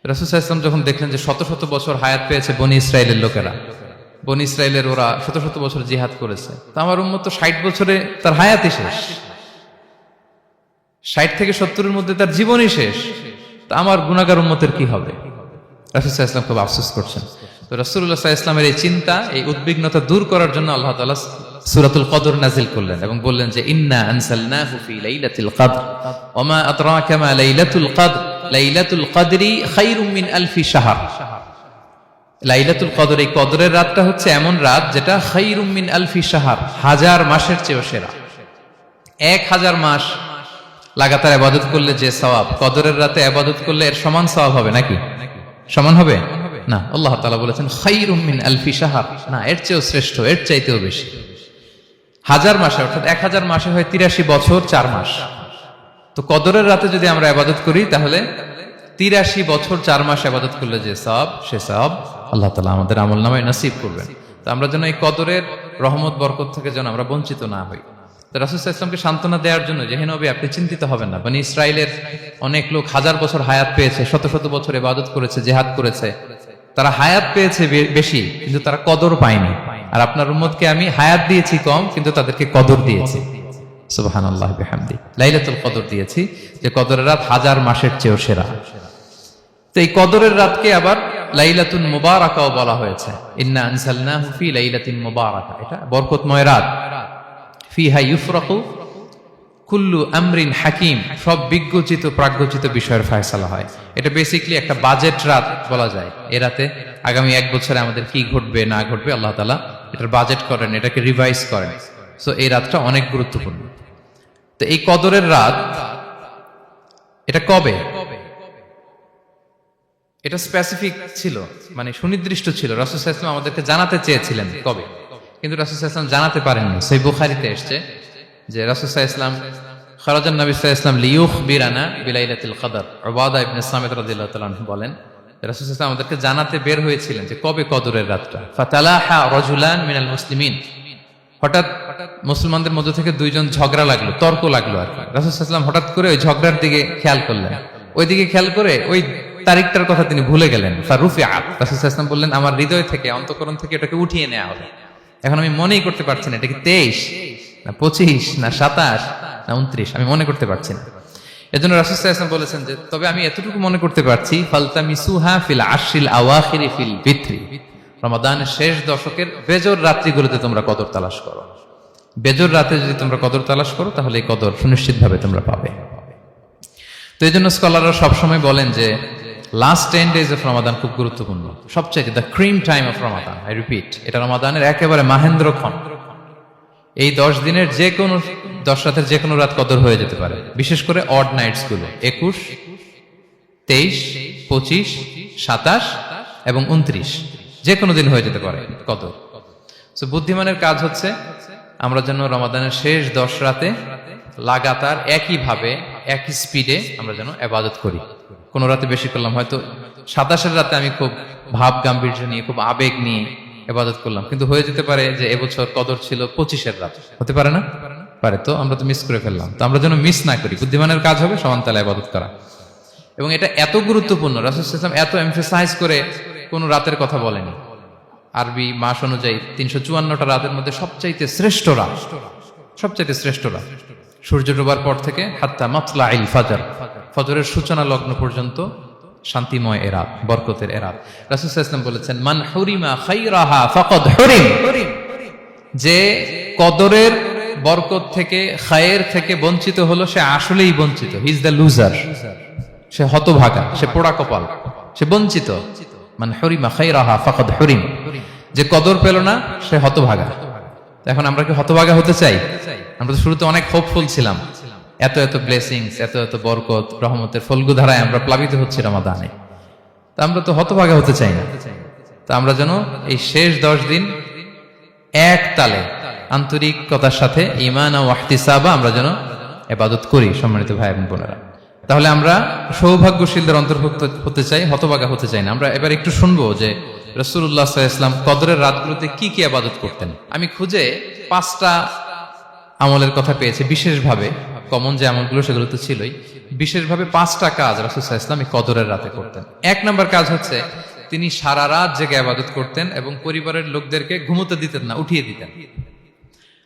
রাসূল সাল্লাল্লাহু আলাইহি ওয়াসাল্লাম যখন দেখলেন যে শত শত বছর হায়াত পেয়েছে বনি ইসরাইলের লোকেরা, বনি ইসরাইলের ওরা শত শত বছর জিহাদ করেছে, তো আমার উম্মত তো 60 বছরে তার হায়াতই শেষ, 60 থেকে 70-এর মধ্যে তার জীবনই শেষ, তা আমার গুনাহগার উম্মতের কি হবে? রাসূল সাল্লাল্লাহু আলাইহি ওয়াসাল্লাম খুব আফসোস করছেন। তো রাসূলুল্লাহ সাল্লাল্লাহু আলাইহি ওয়াসাল্লামের এই চিন্তা, এই উদ্বিগ্নতা দূর করার জন্য আল্লাহ তাআলা সূরাতুল কদর নাযিল করলেন এবং বললেন যে ইন্না আনসালনাহু ফি লাইলাতিল কদর ওয়া মা আদরাকা মা লাইলাতুল কদর লাইলাতুল কদরি খায়রুম মিন আলফি শাহর। লাইলাতুল কদর, এই কদরের রাতটা হচ্ছে এমন রাত যেটা খায়রুম মিন আলফি শাহর, হাজার মাসের চেয়েও সেরা। 1000 মাস লাগাতার ইবাদত করলে যে সওয়াব, কদরের রাতে ইবাদত করলে এর সমান সওয়াব হবে নাকি? সমান হবে না। আল্লাহ তাআলা বলেছেন খায়রুম মিন আলফি শাহর, না, এর চেয়েও শ্রেষ্ঠ, এর চাইতেও বেশি। হাজার মাসে, অর্থাৎ 1000 মাসে হয় 83 বছর 4 মাস। তো কদরের রাতে যদি আমরা ইবাদত করি, তাহলে 83 বছর 4 মাস ইবাদত করলে যে সওয়াব, সে সওয়াব আল্লাহ তাআলা আমাদের আমলনামায় নসিব করবেন। তো আমরা যেন এই কদরের রহমত বরকত থেকে যেন আমরা বঞ্চিত না হই। তো রাসূল সাল্লাল্লাহু আলাইহি ওয়াসাল্লামকে সান্ত্বনা দেওয়ার জন্য যে, হে নবী, আপনি চিন্তিত হবেন না, বনি ইসরাইলের অনেক লোক হাজার বছর হায়াত পেয়েছে, শত শত বছর ইবাদত করেছে, জিহাদ করেছে, তারা হায়াত পেয়েছে বেশি, কিন্তু তারা কদর পায়নি। আর আপনার উম্মতকে আমি হায়াত দিয়েছি কম, কিন্তু তাদেরকে কদর দিয়েছি। সুবহানাল্লাহ বিহামদি, লাইলাতুল কদর দিয়েছি, যে কদরের রাত হাজার মাসের চেয়েও সেরা। তো এই কদরের রাতকে আবার লাইলাতুন মুবারাকাও বলা হয়েছে। ইন্না আনসালনাহু ফি লাইলাতিন মুবারাকা, এটা বরকতময় রাত। ফিহা ইউফরাকু কুল্লু আমরিন হাকিম, সব বিজ্ঞচিত প্রাজ্ঞচিত বিষয়ের ফয়সালা হয়। এটা বেসিক্যালি একটা বাজেট রাত বলা যায়। এ রাতে আগামী 1 বছরে আমাদের কি ঘটবে না ঘটবে আল্লাহ তাআলা এটার বাজেট করেন, এটাকে রিভাইজ করেন। সো এই রাতটা অনেক গুরুত্বপূর্ণ। তো এই কদরের রাত, এটা কবে? এটা স্পেসিফিক ছিল, মানে সুনির্দিষ্ট ছিল। রাসূল সাল্লাল্লাহু আলাইহি ওয়াসাল্লাম আমাদেরকে জানাতে চেয়েছিলেন কবে, কিন্তু রাসূল সাল্লাল্লাহু আলাইহি ওয়াসাল্লাম জানাতে পারেননি। সহিহ বুখারীতে এসেছে যে রাসূল সাল্লাল্লাহু আলাইহি ওয়াসাল্লাম খারাজান নবী সাল্লাল্লাহু আলাইহি ওয়াসাল্লাম লিয়ুখবিরানা বিলাইলাতিল কদর। উবাদা ইবনে সামিত রাদিয়াল্লাহু তাআলা আনহু বলেন, রাসূল সাল্লাল্লাহু আলাইহি ওয়াসাল্লাম আমাদেরকে জানাতে বের হয়েছিলেন যে কবে কদরের রাতটা। ফাতালাহা রাজুলান মিনাল মুসলিমিন, হঠাৎ মুসলমানদের মধ্য থেকে 2 জন ঝগড়া লাগলো, তর্ক লাগলো আর কি। রাসূল সাল্লাল্লাহু আলাইহি ওয়াসাল্লাম হঠাৎ করে ওই ঝগড়ার দিকে খেয়াল করলেন। ওইদিকে খেয়াল করে ওই তারিখটার কথা তিনি ভুলে গেলেন। ফারুফিআত, রাসূল সাল্লাল্লাহু আলাইহি ওয়াসাল্লাম বললেন আমার হৃদয় থেকে, অন্তঃকরণ থেকে এটাকে উঠিয়ে নেওয়া হবে। এখন আমি মনেই করতে পারছি না এটা কি 23 না 25 না 27 না 29, আমি মনে করতে পারছি না। এজন্য রাসূল সাল্লাল্লাহু আলাইহি ওয়াসাল্লাম বলেছেন যে তবে আমি এতটুকু মনে করতে পারছি, ফালতামিসুহা ফিল আশরিল আওয়াখিরি ফিল বিত্রি, রমাদানের শেষ দশকের বেজর রাত্রিগুলোতে তোমরা কদর তালাশ করো। বেজর রাতে যদি তোমরা কদর তালাশ করো তাহলে এই কদর সুনিশ্চিতভাবে তোমরা পাবে। তো এই জন্য স্কলাররা সবসময় বলেন যে লাস্ট 10 days অফ রমাদান খুব গুরুত্বপূর্ণ, সবচেয়ে the cream time of Ramadan. I repeat, এটা রমাদানের একেবারে মাহেন্দ্রক্ষণ। এই 10 দিনের যে কোনো 10 রাতের যে কোনো রাত কদর হয়ে যেতে পারে, বিশেষ করে অড নাইটস গুলো 21, 23, 25, 27 এবং 29, যে কোনো দিন হয়ে যেতে পারে কদর। সো বুদ্ধিমানের কাজ হচ্ছে আমরা যেন রমাদানের শেষ 10 রাতে লাগাতার একইভাবে একই স্পিডে আমরা যেন ইবাদত করি। কোন রাতে বেশি করলাম, হয়তো 27-এর রাতে আমি খুব ভাব গাম্ভীর্য নিয়ে খুব আবেগ নিয়ে ইবাদত করলাম, কিন্তু হয়ে যেতে পারে যে এবছর কদর ছিল 25-এর রাত, হতে পারে না? পারে। তো আমরা তো মিস করে ফেললাম। তো আমরা যেন মিস না করি, বুদ্ধিমানের কাজ হবে সমানতালে ইবাদত করা। এবং এটা এত গুরুত্বপূর্ণ, রাসূল সাল্লাল্লাহু আলাইহি ওয়াসাল্লাম এত এমফাসাইজ করে কোন রাতের কথা বলেনি। আরবি মাস অনুযায়ী 354টা রাতের মধ্যে সবচাইতে শ্রেষ্ঠ রাত, সবচাইতে শ্রেষ্ঠ রাত সূর্য ডোবার পর থেকে হাত্তা মাতলাইল ফাজর, ফজরের সূচনা লগ্ন পর্যন্ত শান্তিময় এ রাত, বরকতের এ রাত। রাসূল সাল্লাল্লাহু আলাইহি ওয়াসাল্লাম বলেছেন মান হুরিমা খাইরাহা ফাকাদ হুরিম, যে কদরের বরকত থেকে খায়ের থেকে বঞ্চিত হলো সে আসলেই বঞ্চিত। হি ইজ দ্য লুজার, সে হতভাগা, সে পোড়া কপাল, সে বঞ্চিত। মান হুরিমা খাইরাহা ফাকাদ হুরিম, যে কদর পেল না সে হতভাগা। এখন আমরা কি হতভাগা হতে চাই? আমরা তো শুরুতে অনেক হোপফুল ছিলাম, এত এত ব্লেসিংস, এত এত বরকত, রহমতের ফলগু ধারায় আমরা প্লাবিত হচ্ছি রমাদানে। তা আমরা তো হতভাগা হতে চাই না। তা আমরা যেন এই শেষ 10 দিন এক তালে আন্তরিকতার সাথে ঈমান ও ইহতিসাবা আমরা যেন ইবাদত করি। সম্মানিত ভাই এবং বোনেরা, তাহলে আমরা সৌভাগ্যশীলদের অন্তর্ভুক্ত হতে চাই, হতভাগা হতে চাই না। আমরা এবার একটু শুনবো যে রাসূলুল্লাহ সাল্লাল্লাহু আলাইহি ওয়াসাল্লাম কদরের রাতগুলোতে কি কি ইবাদত করতেন। আমি খুঁজে 5টা আমলের কথা পেয়েছি বিশেষভাবে, কমন যে আমলগুলো সেগুলো তো ছিলই, বিশেষভাবে 5টা কাজ রাসূল সাল্লাল্লাহু আলাইহি ওয়াসাল্লাম কদরের রাতে করতেন। 1 নম্বর কাজ হচ্ছে তিনি সারা রাত জেগে ইবাদত করতেন এবং পরিবারের লোকদেরকে ঘুমোতে দিতেন না, উঠিয়ে দিতেন।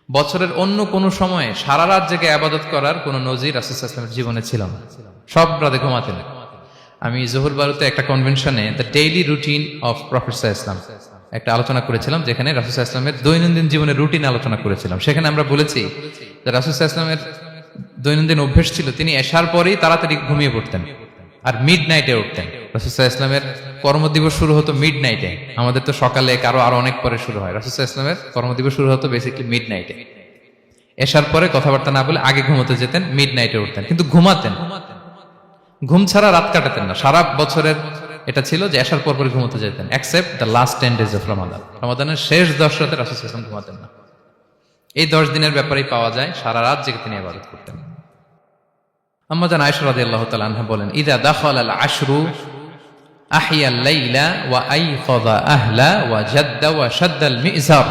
বছরের অন্য কোনো সময়ে সারা রাত জেগে ইবাদত করার কোনো নজির রাসূল সাল্লাল্লাহু আলাইহি ওয়াসাল্লামের জীবনে ছিল না, সব রাতে ঘুমাতেন। আমি জোহর বারুতে একটা কনভেনশনে the daily routine of prophet সাল্লাল্লাহু আলাইহি ওয়াসাল্লাম একটা আলোচনা করেছিলাম, যেখানে রাসূল সাল্লাল্লাহু আলাইহি ওয়াসাল্লামের দৈনন্দিন জীবনের রুটিন আলোচনা করেছিলাম। সেখানে আমরা বলেছি যে রাসূল সাল্লাল্লাহু আলাইহি ওয়াসাল্লামের দৈনন্দিন অভ্যেস ছিল তিনি এশার পরেই তাড়াতাড়ি ঘুমিয়ে পড়তেন আর মিড নাইটে উঠতেন। রাসূল সাল্লাল্লাহু আলাইহি ওয়াসাল্লামের কর্মদিবস শুরু হতো মিড নাইটে, আমাদের তো সকালে আরো অনেক পরে শুরু হয়। রাসূল সাল্লাল্লাহু আলাইহি ওয়াসাল্লামের কর্মদিবস শুরু হতো বেসিক্যালি মিড নাইটে। এশার পরে কথাবার্তা না বলে আগে ঘুমোতে যেতেন, মিড নাইটে উঠতেন, কিন্তু ঘুমাতেন। ঘুম ছাড়া রাত কাটাতেন না। সারা বছরের এটা ছিল যে এশার পর পরে ঘুমোতে যেতেন, except the last 10 days of Ramadan. রমাদানের শেষ 10 রাতে রাসূল সাল্লাল্লাহু আলাইহি ওয়াসাল্লাম ঘুমাতেন না। এই 10 দিনের ব্যাপারেই পাওয়া যায় সারা রাত জেগে তিনি ইবাদত করতেন। আম্মা জান আয়েশা রাদিয়াল্লাহু তাআলা আনহা বলেন ইযা দাখালাল আশরু আহিয়াল লাইলা ওয়া আইকাযা আহলা ওয়া জাদ্দা ওয়া শাদ্দাল মিজার।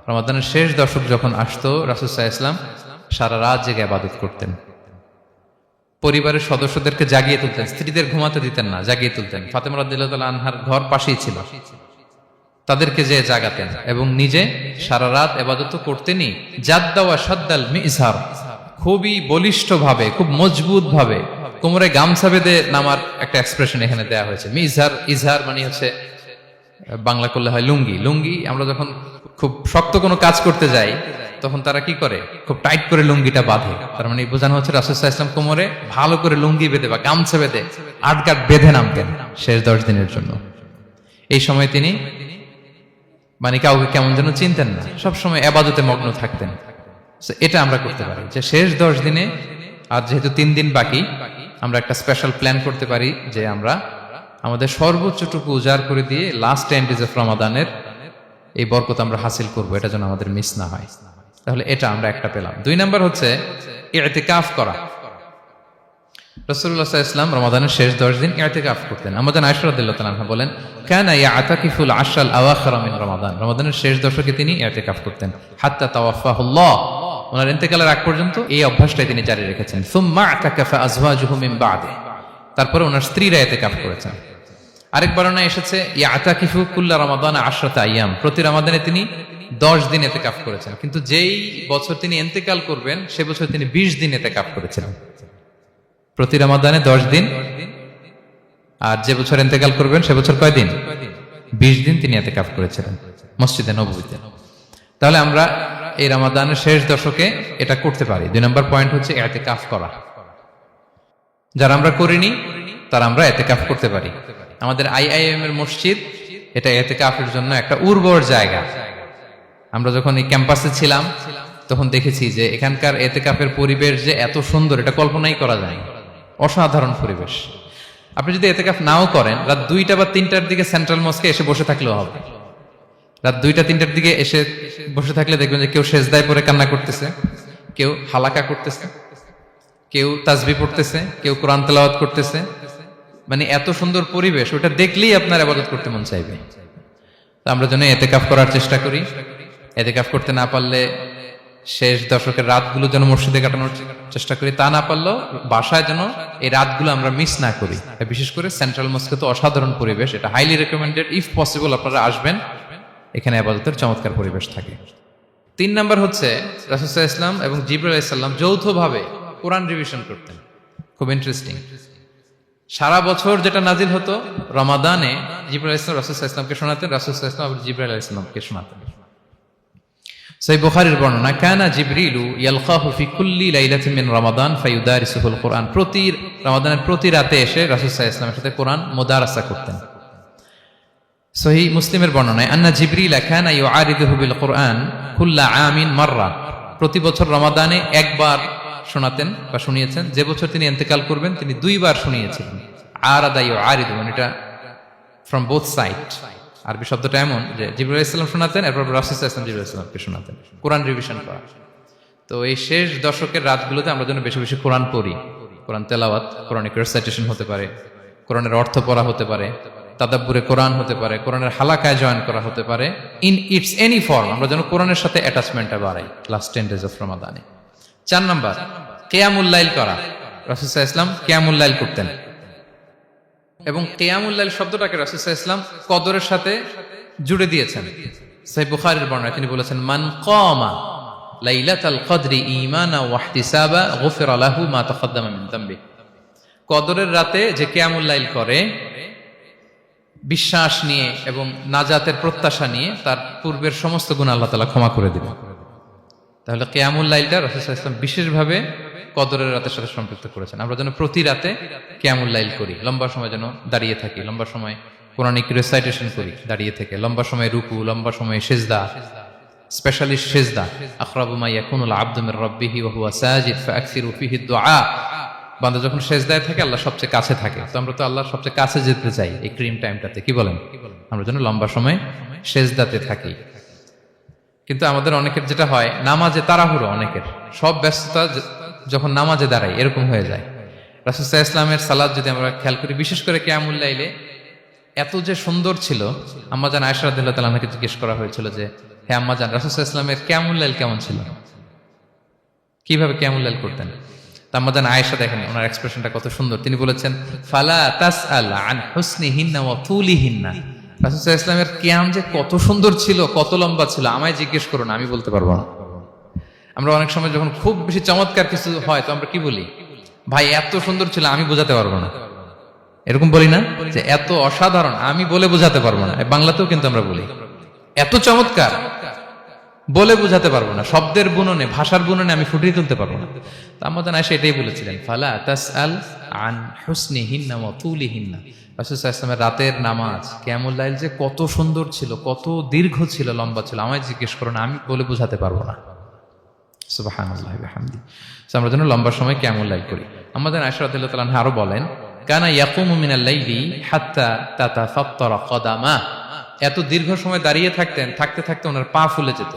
রমাদানের শেষ দশক যখন আসতো রাসূল সাল্লাল্লাহু আলাইহি ওয়াসাল্লাম সারা রাত জেগে ইবাদত করতেন। পরিবারের সদস্যদেরকে জাগিয়ে তুলতেন, স্ত্রীদের ঘুমাতে দিতেন না, জাগিয়ে তুলতেন। ফাতেমা রাদিয়াল্লাহু তাআলা আনহার ঘর পাশেই ছিল, তাদেরকে যে জাগাতেন এবং নিজে সারা রাত ইবাদত করতেনই। জাদ্দা ওয়া শাদ্দাল মিজার, খুবই বলিষ্ঠ ভাবে, খুব মজবুত ভাবে কোমরে গামছা বেঁধে নামার একটা এক্সপ্রেশন এখানে দেয়া হয়েছে। মিজার, ইজহার মানে হচ্ছে বাংলা করলে হয় লুঙ্গি। লুঙ্গি আমরা যখন খুব শক্ত কোনো কাজ করতে যাই তখন তারা কি করে, খুব টাইট করে লুঙ্গিটা বাঁধে। তার মানে বোঝানো হচ্ছে রাসূল সাল্লাল্লাহু আলাইহি ওয়াসাল্লাম কোমরে ভালো করে লুঙ্গি বেঁধে বা গামছা বেঁধে আটকাট বেঁধে নামতেন শেষ 10 দিনের জন্য। এই সময় তিনি মানে কাউকে কেমন যেন চিনতেন না, সবসময় ইবাদতে মগ্ন থাকতেন। এটা আমরা করতে পারি যে শেষ 10 দিনে, আর যেহেতু 3 দিন বাকি, আমরা একটা স্পেশাল প্ল্যান করতে পারি যে আমরা আমাদের সর্বোচ্চটুকু উজাড় করে দিয়ে লাস্ট 10 days অফ রমাদানের এই বরকত আমরা হাসিল করব, এটা যেন আমাদের মিস না হয়। তাহলে এটা আমরা একটা পেলাম। 2 নাম্বার হচ্ছে ইতিকাফ করা। রাসূলুল্লাহ সাল্লাল্লাহু আলাইহি ওয়াসাল্লাম রমাদানের শেষ 10 দিন ইতিকাফ করতেন। আম্মা জান আয়েশা রাদিয়াল্লাহু তাআলা আনহা বলেন কানা ইয়াতাকিফুল আশরাল আওয়াখির মিন রমাদান। রমাদানের শেষ দশকে তিনি ইতিকাফ করতেন হাত্তা তাওয়াফাহুল্লাহ, ওনার ইন্তেকালের আগ পর্যন্ত এই অভ্যাসটাই তিনি জারি রেখেছেন। সুম্মা আতাকাফা আজওয়াজুহু মিন বাদে, তারপরে ওনার স্ত্রীরা ইতিকাফ করেছেন। আরেক বর্ণনা এসেছে ইয়াতাকিফু কুল্লা রমাদান 10 আইয়াম, প্রতি রমাদানে তিনি 10 দিন ইতিকাফ করেছেন। কিন্তু যেই বছর তিনি ইন্তেকাল করবেন সে বছর তিনি 20 দিন ইতিকাফ করেছিলেন। প্রতি রমাদানে 10 দিন, আর যে বছর ইন্তেকাল করবেন সে বছর কয় দিন? 20 দিন তিনি ইতিকাফ করেছিলেন মসজিদে নববীতে। তাহলে আমরা এই রমাদানের শেষ দশকে এটা করতে পারি। 2 নম্বর পয়েন্ট হচ্ছে ইতিকাফ করা। যারা আমরা করিনি তারা আমরা ইতিকাফ করতে পারি। আমাদের আইআইএম এর মসজিদ এটা ইতিকাফের জন্য একটা উর্বর জায়গা। আমরা যখন এই ক্যাম্পাসে ছিলাম তখন দেখেছি যে এখানকার ইতিকাফের পরিবেশ যে এত সুন্দর এটা কল্পনাই করা যায়। অসাধারণ পরিবেশ। আপনি যদি ইতিকাফ নাও করেন, রাত 2টা বা 3টার দিকে সেন্ট্রাল মস্কে এসে বসে থাকলেও হবে। রাত 2টা 3টার দিকে এসে বসে থাকলে দেখবেন যে কেউ সেজদায় পড়ে কান্না করতেছে, কেউ হালাকা করতেছে, কেউ তাসবিহ পড়তেছে, কেউ কোরআন তেলাওয়াত করতেছে। মানে এত সুন্দর পরিবেশ, ওটা দেখলেই আপনার ইবাদত করতে মন চাইবে। তো আমরা যেন ইতিকাফ করার চেষ্টা করি। ইতিকাফ করতে না পারলে শেষ দশকের রাতগুলো যেন মসজিদে কাটানোর চেষ্টা করি, তা না পারলেও বাসায় যেন এই রাতগুলো আমরা মিস না করি। বিশেষ করে সেন্ট্রাল মস্কে তো অসাধারণ পরিবেশ, এটা হাইলি রেকমেন্ডেড। ইফ পসিবল আপনারা আসবেন, এখানে ইবাদতের চমৎকার পরিবেশ থাকে। 3 নাম্বার হচ্ছে রাসূল সাল্লাল্লাহু আলাইহি ওয়াসাল্লাম এবং জিবরাইল আলাইহিস সালাম যৌথভাবে কোরআন রিভিশন করতেন। খুব ইন্টারেস্টিং। সারা বছর যেটা নাজিল হতো, রমাদানে জিবরাইল আলাইহিস সালাম রাসূল সাল্লাল্লাহু আলাইহি ওয়াসাল্লামকে শোনাতেন, রাসূল সাল্লাল্লাহু আলাইহি ওয়াসাল্লাম আবার জিবরাইল আলাইহিস সালামকে শোনাতেন। সহিহ বুখারীর বর্ণনা, কানা জিবরিলু ইয়ালকাহু ফি কুল্লি লাইলাতিন মিন রমাদান ফায়ুদারিসুহুল কুরআন। প্রতি রমাদানের প্রতি রাতে এসে রাসূল সাল্লাল্লাহু আলাইহি ওয়াসাল্লামের সাথে কোরআন মুদারাসা করতেন। সহিহ মুসলিমের বর্ণনায়, আন্না জিবরিল কানা ইউআরিদুহু বিল কুরআন কুল্লা আমিন মাররা। প্রতি বছর রমাদানে একবার শোনাতেন বা শুনিয়েছেন। যে বছর তিনি ইন্তেকাল করবেন তিনি 2 বার শুনিয়েছিলেন। আরাদা ইউআরিদু, মানে এটা ফ্রম বোথ সাইড। আরবি শব্দটা এমন যে জিবরাইল আলাইহিস সালাম শোনাতেন, এরপর রাসূল সাল্লাল্লাহু আলাইহি ওয়াসাল্লাম জিবরাইল আলাইহিস সালামকে শোনাতেন। কোরআন রিভিশন করা। তো এই শেষ দশকের রাতগুলোতে আমরা যেন বেশি বেশি কোরআন পড়ি। কোরআন তেলাওয়াত, কোরআনিক রেসাইটেশন হতে পারে, কোরআনের অর্থ পড়া হতে পারে, তাদাব্বুরে কোরআন হতে পারে, কোরআনের হালাকায় জয়েন করা হতে পারে। ইন ইটস এনি ফর্ম আমরা যেন কোরআনের সাথে অ্যাটাচমেন্টটা বাড়াই লাস্ট 10 days অফ রমাদানে। 4 নাম্বার, কিয়ামুল লাইল করা। রাসূল সাল্লাল্লাহু আলাইহি ওয়াসাল্লাম কিয়ামুল লাইল করতেন এবং কিয়ামুল লাইল শব্দটাকে রাসূল সাল্লাল্লাহু আলাইহি ওয়াসাল্লাম কদরের সাথে জুড়ে দিয়েছেন। সহিহ বুখারীর বর্ণনায় তিনি বলেছেন, মান কামা লাইলাতাল কদরি ঈমানা ওয়া ইহতিসাবা গুফিরা লাহু মা তাকদ্দামা মিন যামবি। কদরের রাতে যে কিয়ামুল লাইল করে বিশ্বাস নিয়ে এবং নাজাতের প্রত্যাশা নিয়ে, তার পূর্বের সমস্ত গুনাহ আল্লাহ তাআলা ক্ষমা করে দিবেন। তাহলে কিয়ামুল লাইলটা রাসূল সাল্লাল্লাহু আলাইহি ওয়াসাল্লাম বিশেষভাবে কদরের রাতের সাথে সম্পৃক্ত করেছেন। আমরা যেন প্রতি রাতে কিয়ামুল লাইল করি, লম্বা সময় যেন দাঁড়িয়ে থাকি, লম্বা সময় কোরআনিক রিসাইটেশন করি দাঁড়িয়ে থেকে, লম্বা সময় রুকু, লম্বা সময় সিজদা, স্পেশালি সিজদা। আকরাবু মা ইয়াকুনুল আবদু মির রাব্বিহি ওয়া হুয়া সাজিদ ফাআকসিরু ফিহি দুআ। বান্দা যখন সিজদায় থাকে আল্লাহ সবচেয়ে কাছে থাকে। তো আমরা তো আল্লাহর সবচেয়ে কাছে যেতে চাই এই ক্রিম টাইমটাতে, কি বলেন? আমরা যেন লম্বা সময় সিজদাতে থাকি। কিন্তু আমাদের অনেকের যেটা হয়, নামাজে তাড়াহুড়ো, অনেকের সব ব্যস্ততা যখন নামাজে দাঁড়াই এরকম হয়ে যায়। রাসূল সাল্লাল্লাহু আলাইহি ওয়াসাল্লামের সালাত যদি আমরা খেয়াল করি, বিশেষ করে কিয়ামুল লাইলে এত যে সুন্দর ছিল। আম্মাজান আয়েশা রাদিয়াল্লাহু তাআলা আনহাকে জিজ্ঞেস করা হয়েছিল যে, হে আম্মাজান, রাসূল সাল্লাল্লাহু আলাইহি ওয়াসাল্লামের কিয়ামুল লাইল কেমন ছিল, কিভাবে কিয়ামুল লাইল করতেন? আম্মাজান আয়েশা, দেখেন ওনার এক্সপ্রেশনটা কত সুন্দর। তিনি বলেছেন, ফালা তাসআল আন হুসনিহিন্না ওয়া তুলিহিন্না। রাসূল সাল্লাল্লাহু আলাইহি ওয়াসাল্লামের কিয়াম যে কত সুন্দর ছিল, কত লম্বা ছিল, আমায় জিজ্ঞেস করো না, আমি বলতে পারবো না। আমরা অনেক সময় যখন খুব বেশি চমৎকার কিছু হয় তো আমরা কি বলি, ভাই এত সুন্দর ছিল, আমি বোঝাতে পারবো না। এরকম বলি না যে এত অসাধারণ, আমি বলে বোঝাতে পারবো না। বাংলাতেও কিন্তু আমরা বলি এত চমৎকার, বলে বোঝাতে পারবো না, শব্দের বুননে, ভাষার বুননে আমি ফুটিয়ে তুলতে পারবো না। তো আমাদের আয়েশা এটাই বলেছিলেন, ফালা তাসআল আন হুসনিহিন্না ওয়া তুলিহিন্না। রাসূল সাল্লাল্লাহু আলাইহি ওয়াসাল্লামের রাতের নামাজ কিয়ামুল লাইল যে কত সুন্দর ছিল, কত দীর্ঘ ছিল, লম্বা ছিল, আমায় জিজ্ঞেস করো না, আমি বলে বোঝাতে পারবো না। সুবহানাল্লাহি ওয়া বিহামদিহি। আমরা যেন লম্বা সময় কিয়ামুল লাইল করি। আমাদের আয়েশা রাদিয়াল্লাহু তাআলা আনহা আরো বলেন, কানা ইয়াকুমু মিনাল লাইলি হাত্তা তাতাফাত্তারা কদামা। এত দীর্ঘ সময় দাঁড়িয়ে থাকতেন, থাকতে থাকতে ওনার পা ফুলে যেত,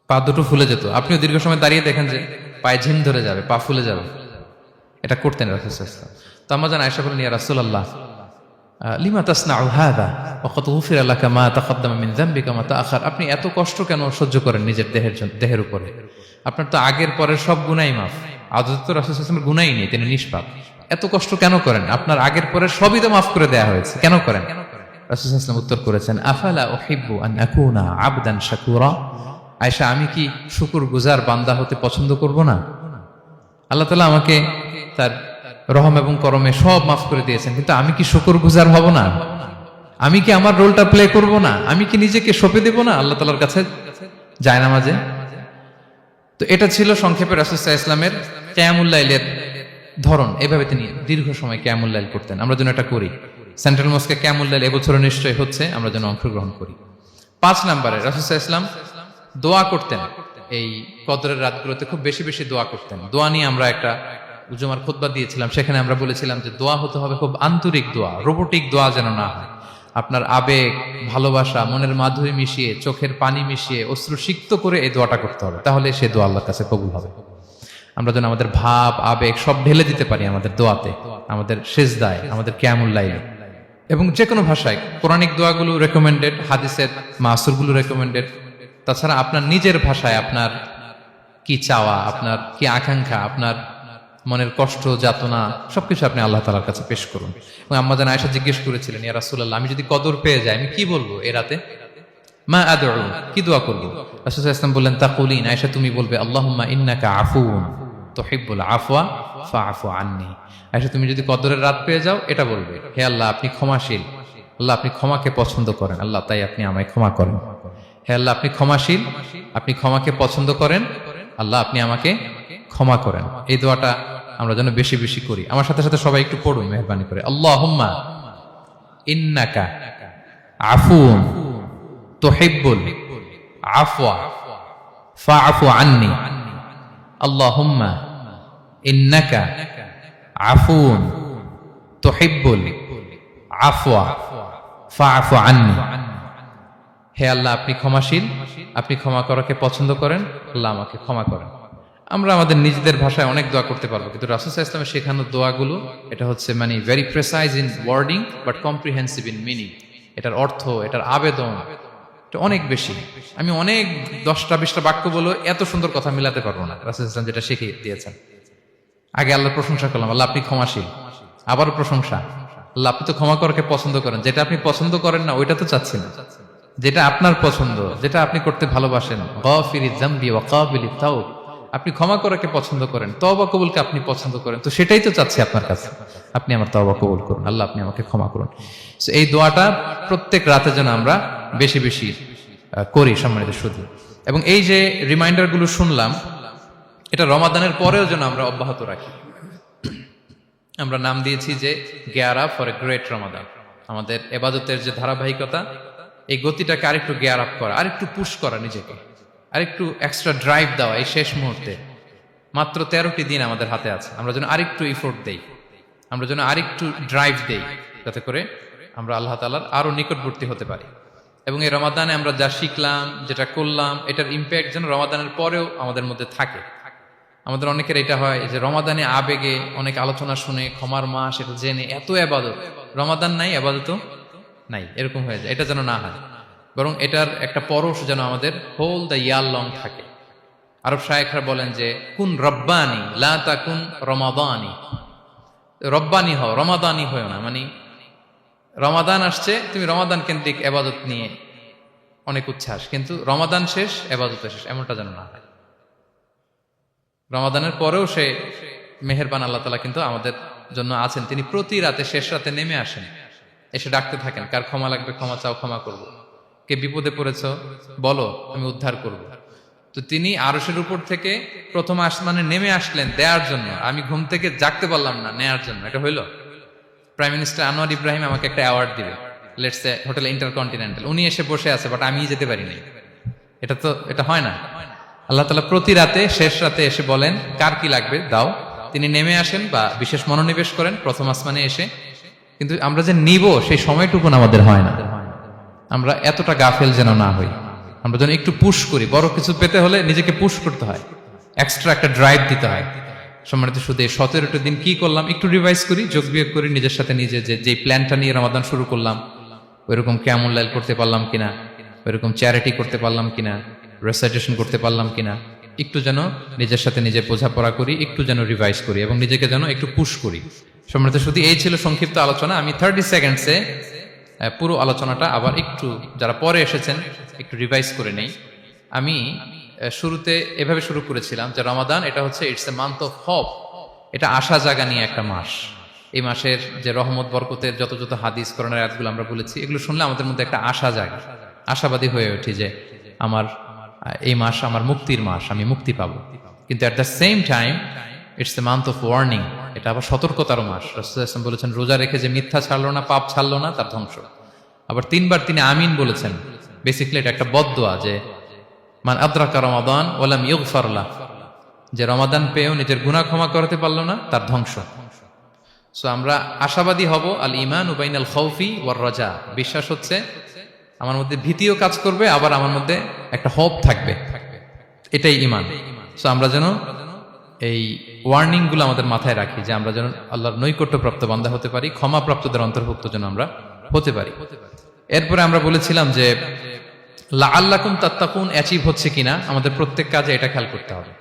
পা দুটো ফুলে যেত। আপনিও দীর্ঘ সময় দাঁড়িয়ে দেখেন যে পায়ে ঝিম ধরে যাবে, পা ফুলে যাবে, এটা করতেন রাসূল সাল্লাল্লাহু আলাইহি ওয়াসাল্লাম। তো আম্মাজান আয়েশা বলেন, ইয়া রাসূলুল্লাহ লিমা তাসনাউ হাযা ওয়া ক্বাদ গুফিরা লাকা মা তাকদ্দামা মিন যামবিকা মা তাআখার। আপনি এত কষ্ট কেন সহ্য করেন নিজের দেহের উপরে? আপনার তো আগের পরের সব গুনাহই মাফ। আদতে তো রাসূল সাল্লাল্লাহু আলাইহি ওয়াসাল্লামের গুনাহই নেই, তিনি নিষ্পাপ, এত কষ্ট কেন করেন? আপনার আগের পরে সবই তো মাফ করে দেয়া হয়েছে, কেন করেন? রাসূল সাল্লাল্লাহু আলাইহি ওয়াসাল্লাম উত্তর করেছেন, আফালা উহিব্বু আন আকুনা আবদান শাকুরা। আয়েশা, আমি কি শুকরগুজার বান্দা হতে পছন্দ করব না? আল্লাহ তাআলা আমাকে তার রহম এবং করমে সব মাফ করে দিয়েছেন, কিন্তু আমি কি শুকরগুজার হব না? আমি কি আমার রোলটা প্লে করব না? আমি কি নিজেকে সঁপে দেব না আল্লাহ তাআলার কাছে জায়নামাজে? তো এটা ছিল সংক্ষেপে রাসূল সাল্লাল্লাহু আলাইহি ওয়াসাল্লামের কিয়ামুল লাইলের ধরন। এভাবে তিনি দীর্ঘ সময় কিয়ামুল লাইল করতেন। আমরা যেন এটা করি। সেন্ট্রাল মস্কে কিয়ামুল লাইল এবছরও নিশ্চয়ই হচ্ছে, আমরা যেন অংশগ্রহণ করি। 5 নম্বরে রাসূল সাল্লাল্লাহু আলাইহি ওয়াসাল্লাম দোয়া করতেন। এই কদরের রাতগুলোতে খুব বেশি বেশি দোয়া করতেন। দোয়া নিয়ে আমরা একটা জুমার খুতবা দিয়েছিলাম, সেখানে আমরা বলেছিলাম যে দোয়া হতে হবে খুব আন্তরিক দোয়া, রোবোটিক দোয়া যেন না হয়। আপনার আবেগ, ভালোবাসা, মনের মাধুরী মিশিয়ে, চোখের পানি মিশিয়ে, অশ্রু সিক্ত করে এই দোয়াটা করতে হবে, তাহলে সে দোয়া আল্লাহর কাছে কবুল হবে। আমরা যেন আমাদের ভাব, আবেগ সব ঢেলে দিতে পারি আমাদের দোয়াতে, আমাদের সিজদায়, আমাদের কিয়ামুল লাইলে। এবং যে কোনো ভাষায় কোরআনিক দোয়াগুলো রেকমেন্ডেড, হাদিসের মাসুরগুলো রেকমেন্ডেড। তাছাড়া আপনার নিজের ভাষায় আপনার কি চাওয়া, আপনার কি আকাঙ্ক্ষা, আপনার মনের কষ্ট, যাতনা সবকিছু আপনি আল্লাহ তাআলার কাছে পেশ করুন। এবং আম্মা জান আয়েশা জিজ্ঞেস করেছিলেন, ইয়া রাসূলুল্লাহ, আমি যদি কদর পেয়ে যাই আমি কি বলবো এই রাতে? মা আদউ, কি দোয়া করব? রাসূল সাল্লাল্লাহু আলাইহি ওয়াসাল্লাম বললেন, তাকুলিন, আয়েশা তুমি বলবে, আল্লাহুম্মা ইন্নাকা আফুউন তুহিব্বুল আফওয়া ফাআফু আন্নি। আয়েশা তুমি যদি কদরের রাত পেয়ে যাও এটা বলবে, হে আল্লাহ আপনি ক্ষমাশীল, আল্লাহ আপনি ক্ষমাকে পছন্দ করেন, আল্লাহ তাই আপনি আমায় ক্ষমা করেন। হে আল্লাহ আপনি ক্ষমাশীল, আপনি ক্ষমাকে পছন্দ করেন, আল্লাহ আপনি আমাকে ক্ষমা করেন। এই দোয়াটা আমরা যেন বেশি বেশি করি। আমার সাথে সাথে সবাই একটু পড়ুন মেহেরবানি করে, আল্লাহুম্মা ইন্নাকা আফুউন তুহিব্বুল আফওয়া ফাআফু আন্নি। আল্লাহুম্মা ইন্নাকা আফুউন তুহিব্বুল আফওয়া ফাআফু আন্নি। হে আল্লাহ আপনি ক্ষমাশীল, আপনি ক্ষমা করাকে পছন্দ করেন, আল্লাহ আমাকে ক্ষমা করেন। আমরা আমাদের নিজেদের ভাষায় অনেক দোয়া করতে পারবো, কিন্তু রাসূল সাল্লাল্লাহু আলাইহি ওয়াসাল্লামের শেখানো দোয়াগুলো এটা হচ্ছে মানে very precise in wording but comprehensive in meaning. এটার অর্থ, এটার আবেদন এটা অনেক বেশি। আমি অনেক 10টা-20টা বাক্য বলে এত সুন্দর কথা মিলাতে পারবো না। রাসূল সাল্লাল্লাহু আলাইহি ওয়াসাল্লাম যেটা শিখিয়ে দিয়েছেন, আগে আল্লাহর প্রশংসা করলাম, আল্লাহ আপনি ক্ষমাশীল, আবারও প্রশংসা, আল্লাহ আপনি তো ক্ষমা করাকে পছন্দ করেন। যেটা আপনি পছন্দ করেন না ওইটা তো চাচ্ছি না, যেটা আপনার পছন্দ, যেটা আপনি করতে ভালোবাসেন, গাফিরিয যামবি ওয়া কাবিলিত তাওব, আপনি ক্ষমা করাকে পছন্দ করেন, তওবা কবুলকে আপনি পছন্দ করেন, তো সেটাই তো চাচ্ছি আপনার কাছে, আপনি আমার তওবা কবুল করুন, আল্লাহ আপনি আমাকে ক্ষমা করুন। সো এই দোয়াটা প্রত্যেক রাতে যেন আমরা বেশি বেশি করি সম্মানিত শুধু। এবং এই যে রিমাইন্ডারগুলো শুনলাম, এটা রমাদানের পরেও যেন আমরা অব্যাহত রাখি। আমরা নাম দিয়েছি যে gear up for a great Ramadan. আমাদের ইবাদতের যে ধারাবাহিকতা, এই গতিটাকে আরেকটু গিয়ার আপ করা, আরেকটু পুশ করা, নিজেকে আরেকটু এক্সট্রা ড্রাইভ দেওয়া। এই শেষ মুহূর্তে মাত্র 13টি দিন আমাদের হাতে আছে, আমরা যেন আরেকটু ইফোর্ট দেই, আমরা যেন আরেকটু ড্রাইভ দেই, যাতে করে আমরা আল্লাহ তাআলার আরো নিকটবর্তী হতে পারি। এবং এই রমাদানে আমরা যা শিখলাম, যেটা করলাম, এটার ইম্প্যাক্ট যেন রমাদানের পরেও আমাদের মধ্যে থাকে। আমাদের অনেকের এটা হয় যে রমাদানে আবেগে অনেক আলোচনা শুনে, ক্ষমার মাস এটা জেনে এত ইবাদত, রমাদান নাই ইবাদতও নাই, এরকম হয়ে যায়। এটা যেন না হয়, বরং এটার একটা পরশ যেন আমাদের হোল দ্য ইয়ার লং থাকে। আরব শায়েখরা বলেন যে কুন রব্বানি লা তাকুন রমাদানি, রব্বানি হও, রমাদানি হও না। মানে রমাদান আসছে, তুমি রমাদান কেন্দ্রিক ইবাদত নিয়ে অনেক উচ্ছ্বাস, কিন্তু রমাদান শেষ, ইবাদত শেষ, এমনটা যেন না হয়। রমাদানের পরেও সে মেহেরবান আল্লাহ তাআলা কিন্তু আমাদের জন্য আছেন। তিনি প্রতি রাতে শেষ রাতে নেমে আসেন, এসে ডাকতে থাকেন, কার ক্ষমা লাগবে ক্ষমা চাও, ক্ষমা করব। কে বিপদে পড়েছ বলো, আমি উদ্ধার করব। তো তিনি আরশের উপর থেকে প্রথম আসমানে নেমে আসলেন দেওয়ার জন্য। আমি ঘুম থেকে জাগতে পারলাম না, নেয়ার জন্য। এটা হইল প্রাইম মিনিস্টার আনোয়ার ইব্রাহিম আমাকে একটা অ্যাওয়ার্ড দিবে, লেটস সে হোটেল ইন্টারকন্টিনেন্টাল, উনি এসে বসে আছে, বাট আমি যেতে পারিনি। এটা হয় না। আল্লাহ তাআলা প্রতি রাতে শেষ রাতে এসে বলেন কার কি লাগবে দাও। তিনি নেমে আসেন বা বিশেষ মনোনিবেশ করেন প্রথম আসমানে এসে, কিন্তু আমরা যে নিব সেই সময়টুকু আমাদের হয় না। আমরা এতটা গাফেল যেন না হই, আমরা যেন একটু পুশ করি। বড় কিছু পেতে হলে নিজেকে পুশ করতে হয়, এক্সট্রা একটা ড্রাইভ দিতে হয়। সম্মানিত শুধু 17টা দিন কি করলাম একটু রিভাইজ করি, যোগ বিয়োগ করি নিজের সাথে নিজে, যে প্ল্যানটা নিয়ে রমাদান শুরু করলাম ওইরকম কিয়ামুল লাইল করতে পারলাম কিনা, ওইরকম চ্যারিটি করতে পারলাম কিনা, রেসাইটেশন করতে পারলাম কিনা, একটু যেন নিজের সাথে নিজে বোঝাপড়া করি, একটু যেন রিভাইজ করি এবং নিজেকে যেন একটু পুশ করি। সম্মানিত শুধু এই ছিল সংক্ষিপ্ত আলোচনা। আমি 30 সেকেন্ডসে পুরো আলোচনাটা আবার একটু যারা পরে এসেছেন একটু রিভাইজ করে নেই। আমি শুরুতে এভাবে শুরু করেছিলাম যে রমাদান এটা হচ্ছে it's a month of hope, এটা আশা জাগা নিয়ে একটা মাস। এই মাসের যে রহমত বরকতের যত যত হাদিস কোরআনের আয়াতগুলো আমরা বলেছি, এগুলো শুনলে আমাদের মধ্যে একটা আশা জাগে, আশাবাদী হয়ে উঠি যে আমার এই মাস আমার মুক্তির মাস, আমি মুক্তি পাবো। কিন্তু at the same time it's a month of warning, এটা আবার সতর্কতারও মাস। রাসূলুল্লাহ সাল্লাল্লাহু আলাইহি ওয়াসাল্লাম বলেছেন রোজা রেখে যে মিথ্যা ছাড়লো না, পাপ ছাড়লো না, তার ধ্বংস। আবার 3 বার তিনি আমিন বলেছেন। বেসিক্যালি এটা একটা বদদোয়া যে মান আদরাকা রমাদান ওয়া লাম ইগফার লাহ, যে রমাদান পেয়েও নিজের গুনাহ ক্ষমা করতে পারলো না, তার ধ্বংস। সো আমরা আশাবাদী হব। আল ঈমানু বাইনাল খাউফি ওয়ার রাজা, বিশ্বাস হচ্ছে আমার মধ্যে ভীতিও কাজ করবে, আবার আমার মধ্যে একটা হোপ থাকবে, এটাই ঈমান। সো আমরা যেন এই ওয়ার্নিং গুলো আমাদের মাথায় রাখি যে আমরা যেন আল্লাহর নৈকট্যপ্রাপ্ত বান্দা হতে পারি, ক্ষমাপ্রাপ্তদের অন্তর্ভুক্ত যেন আমরা হতে পারি। এরপরে আমরা বলেছিলাম যে লাআল্লাকুম তাত্তাকুন অ্যাচিভ হচ্ছে কিনা আমাদের প্রত্যেক কাজে এটা খেয়াল করতে হবে।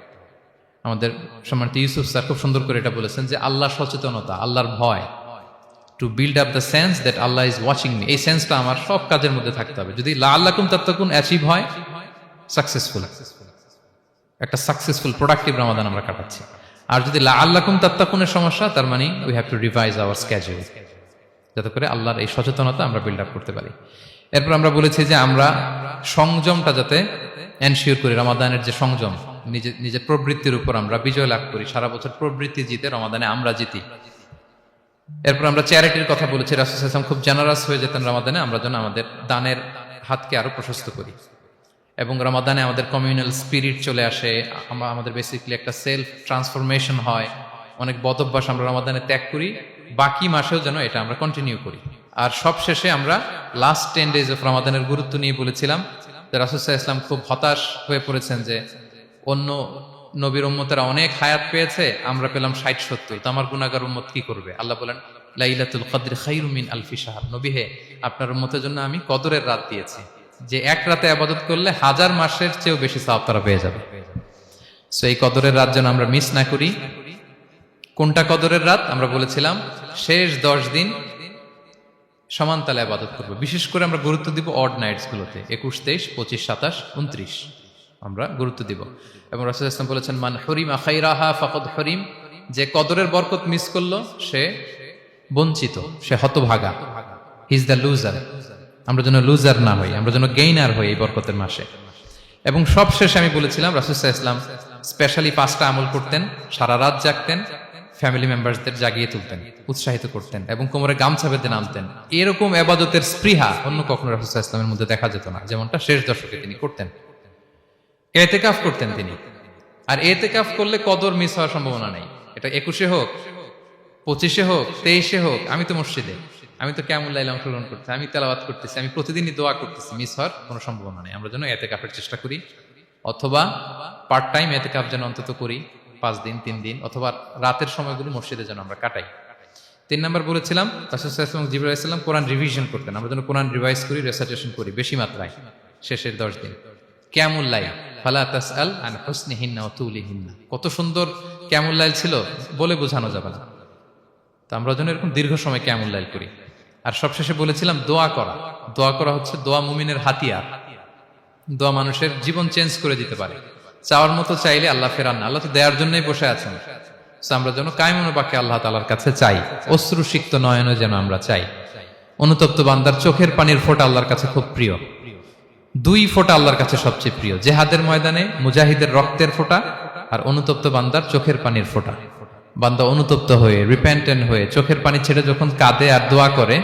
আমাদের সম্মানিত ইউসুফ স্যার খুব সুন্দর করে এটা বলেছেন যে আল্লাহর সচেতনতা, আল্লাহর ভয়, to build up the sense that Allah is watching me, এই সেন্সটা আমার সব কাজের মধ্যে থাকতে হবে। যদি লাআল্লাকুম তাত্তাকুন অ্যাচিভ হয়, সাকসেসফুল, একটা সাকসেসফুল প্রোডাক্টিভ রমাদান আমরা কাটাচ্ছি। আর যদি লাআল্লাকুম তাত্তাকুনের সমস্যা, তার মানে we have to revise hour schedule, যাতে করে আল্লাহর এই সচেতনতা আমরা বিল্ড আপ করতে পারি। এরপর আমরা বলেছি যে আমরা সংযমটা যাতে এনশিওর করি, রমাদানের যে সংযম, নিজের প্রবৃত্তির উপর আমরা বিজয় লাভ করি। সারা বছর প্রবৃত্তি জিতে, রমাদানে আমরা জিতি। এরপর আমরা চ্যারিটির কথা বলেছি। রাসূল সাল্লাল্লাহু আলাইহি ওয়াসাল্লাম খুব জেনারাস হয়ে যেতেন রমাদানে, আমরা যেন আমাদের দানের হাতকে আরো প্রশস্ত করি। এবং রমাদানে আমাদের কমিউনাল স্পিরিট চলে আসে, আমাদের বেসিক্যালি একটা সেলফ ট্রান্সফরমেশন হয়, অনেক বদ অভ্যাস আমরা রমাদানে ত্যাগ করি, বাকি মাসেও যেন এটা আমরা কন্টিনিউ করি। আর সব শেষে আমরা লাস্ট 10 ডেজ অফ রমাদানের গুরুত্ব নিয়ে বলেছিলাম যে রাসূল সাল্লাল্লাহু আলাইহি ওয়াসাল্লাম খুব হতাশ হয়ে পড়েছেন যে অন্য নবীর উম্মতেরা অনেক হায়াত পেয়েছে, আমরা পেলাম 60-70, তো আমার গুনাহগার উম্মত কি করবে? আল্লাহ বলেন লাইলাতুল কদর খায়রুম মিন আলফি শাহর, নবী হে আপনার উম্মতের জন্য আমি কদরের রাত দিয়েছি, যে এক রাতে ইবাদত করলে 1000 মাসের চেয়েও বেশি সওয়াব তারা পেয়ে যাবে। সো এই কদরের রাত যেন আমরা মিস না করি। কোনটা কদরের রাত? আমরা বলেছিলাম শেষ 10 দিন সমান তালে ইবাদত করব। বিশেষ করে আমরা গুরুত্ব দিব অড নাইটস গুলোতে, 21, 23, 25, 27, 29 আমরা গুরুত্ব দিব। এবং রাসূল সাল্লাল্লাহু আলাইহি ওয়াসাল্লাম বলেছেন মান হুরিমা খাইরাহা ফাকাদ হুরিম, যে কদরের বরকত মিস করলো সে বঞ্চিত, সে হতভাগা, হি ইজ দ্য লুজার। আমরা যেন লুজার না হই, আমরা যেন গেইনার হই এই বরকতের মাসে। এবং সব শেষে আমি বলেছিলাম রাসূল সাল্লাল্লাহু আলাইহি ওয়াসাল্লাম স্পেশালি 5টা আমল করতেন, সারা রাত জাগতেন, ফ্যামিলি মেম্বারসদের জাগিয়ে তুলতেন, উৎসাহিত করতেন এবং কোমরে গামছা বেঁধে নামতেন। এরকম ইবাদতের স্পৃহা অন্য কখনো রাসূল সাল্লাল্লাহু আলাইহি ওয়াসাল্লামের মধ্যে দেখা যেত না, যেমনটা শেষ দশকে তিনি করতেন। ইতিকাফ করতেন তিনি। আর ইতিকাফ করলে কদর মিস হওয়ার সম্ভাবনা নেই। এটা 21-এ হোক, 25-এ হোক, 23-এ হোক, আমি তো মসজিদে, আমি তো কিয়ামুল লাইলে অংশগ্রহণ করতেছি, আমি তেলাওয়াত করতেছি, আমি প্রতিদিনই দোয়া করতেছি, মিস হওয়ার কোনো সম্ভাবনা নেই। আমরা যেন ইতিকাফের চেষ্টা করি, অথবা পার্ট টাইম ইতিকাফ যেন অন্তত করি, 5 দিন 3 দিন, অথবা রাতের সময়গুলো মসজিদে যেন আমরা কাটাই। 3 নাম্বার বলেছিলাম রাসূল সাল্লাল্লাহু আলাইহি ওয়াসাল্লাম জিবরাইল আলাইহিস সালাম কোরআন রিভিশন করতেন, আমরা যেন কোরআন রিভাইজ করি, রেসাইটেশন করি বেশি মাত্রায় শেষের 10 দিন। কিয়ামুল লাইল ফালা তাসআল আন হুসনিহিন্না ওয়া তুলিহিন্না, কত সুন্দর কিয়ামুল লাইল ছিল বলে বোঝানো যাবে না। তো আমরা যেন এরকম দীর্ঘ সময় কিয়ামুল লাইল করি। আর সবশেষে বলেছিলাম দোয়া করা। দোয়া করা হচ্ছে দোয়া মুমিনের হাতিয়ার। দোয়া মানুষের জীবন চেঞ্জ করে দিতে পারে। চাওয়ার মতো চাইলে আল্লাহ ফেরান না, আল্লাহ তো দেওয়ার জন্যই বসে আছেন। আমরা যেন কায়মনো বাক্যে আল্লাহ তাআলার কাছে চাই, অশ্রুসিক্ত নয়নে যেন আমরা চাই। অনুতপ্ত বান্দার চোখের পানির ফোঁটা আল্লাহর কাছে খুব প্রিয়। 2 ফোঁটা আল্লাহর কাছে সবচেয়ে প্রিয়, জেহাদের ময়দানে মুজাহিদের রক্তের ফোঁটা আর অনুতপ্ত বান্দার চোখের পানির ফোঁটা। বান্দা অনুতপ্ত হয়ে, রিপেন্টেন্ট হয়ে চোখের পানি ছেড়ে যখন কাঁদে আর দোয়া করে,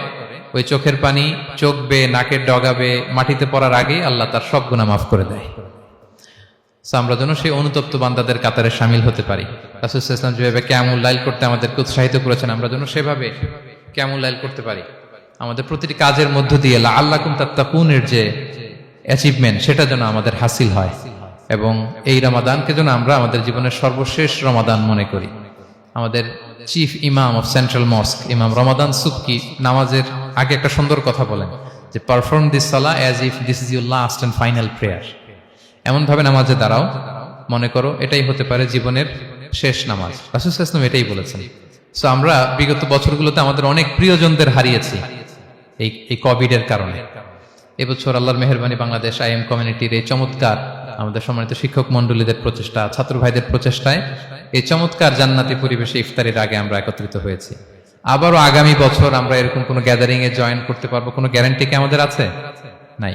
ওই চোখের পানি চোখ বেয়ে, নাকের ডগাবে, মাটিতে পড়ার আগেই আল্লাহ তার সব গুনাহ মাফ করে দেয়। আমরা যেন সেই অনুতপ্ত বান্দাদের কাতারে শামিল হতে পারি। রাসূল সাল্লাল্লাহু আলাইহি ওয়াসাল্লাম যেভাবে কিয়ামুল লাইল করতে আমাদেরকে উৎসাহিত করেছেন, আমরা যেন সেভাবে কিয়ামুল লাইল করতে পারি। আমাদের প্রতিটি কাজের মধ্য দিয়ে লাআল্লাকুম তাত্তাকুনের যে অ্যাচিভমেন্ট, সেটা যেন আমাদের হাসিল হয়। এবং এই রমাদানকে যেন আমরা আমাদের জীবনের সর্বশেষ রমাদান মনে করি। আমাদের চিফ ইমাম অফ সেন্ট্রাল মস্ক ইমাম রমাদান সুবকি নামাজের আগে একটা সুন্দর কথা বলেন যে perform this Salah as if this is your last and final prayer. এমন ভাবে নামাজে দাঁড়াও, মনে করো এটাই হতে পারে জীবনের শেষ নামাজ। রাসূল সাল্লাল্লাহু আলাইহি ওয়াসাল্লাম এটাই বলেছেন। সো আমরা বিগত বছরগুলোতে আমাদের অনেক প্রিয়জনদের হারিয়েছি এই কোভিডের কারণে। এবছর আল্লাহর মেহেরবানি বাংলাদেশ আইএম কমিউনিটির এই চমৎকার আমাদের সম্মানিত শিক্ষক মন্ডলীদের প্রচেষ্টা, ছাত্র ভাইদের প্রচেষ্টায় এই চমৎকার জান্নাতি পরিবেশে ইফতারের আগে আমরা একত্রিত হয়েছি। আবারও আগামী বছর আমরা এরকম কোনো গ্যাদারিং এ জয়েন করতে পারবো, কোনো গ্যারান্টি কি আমাদের আছে? নাই।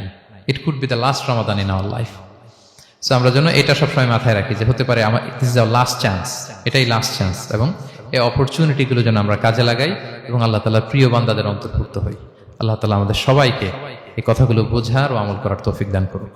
It could be the last Ramadan in our life. So আমরা যেন এটা সবসময় মাথায় রাখি যে হতে পারে আমার this is our last chance, এটাই লাস্ট চান্স, এবং এই অপরচুনিটিগুলো যেন আমরা কাজে লাগাই এবং আল্লাহ তাআলার প্রিয় বান্দাদের অন্তর্ভুক্ত হই। আল্লাহ তাআলা আমাদের সবাইকে এই কথাগুলো বোঝার ও আমল করার তৌফিক দান করুক।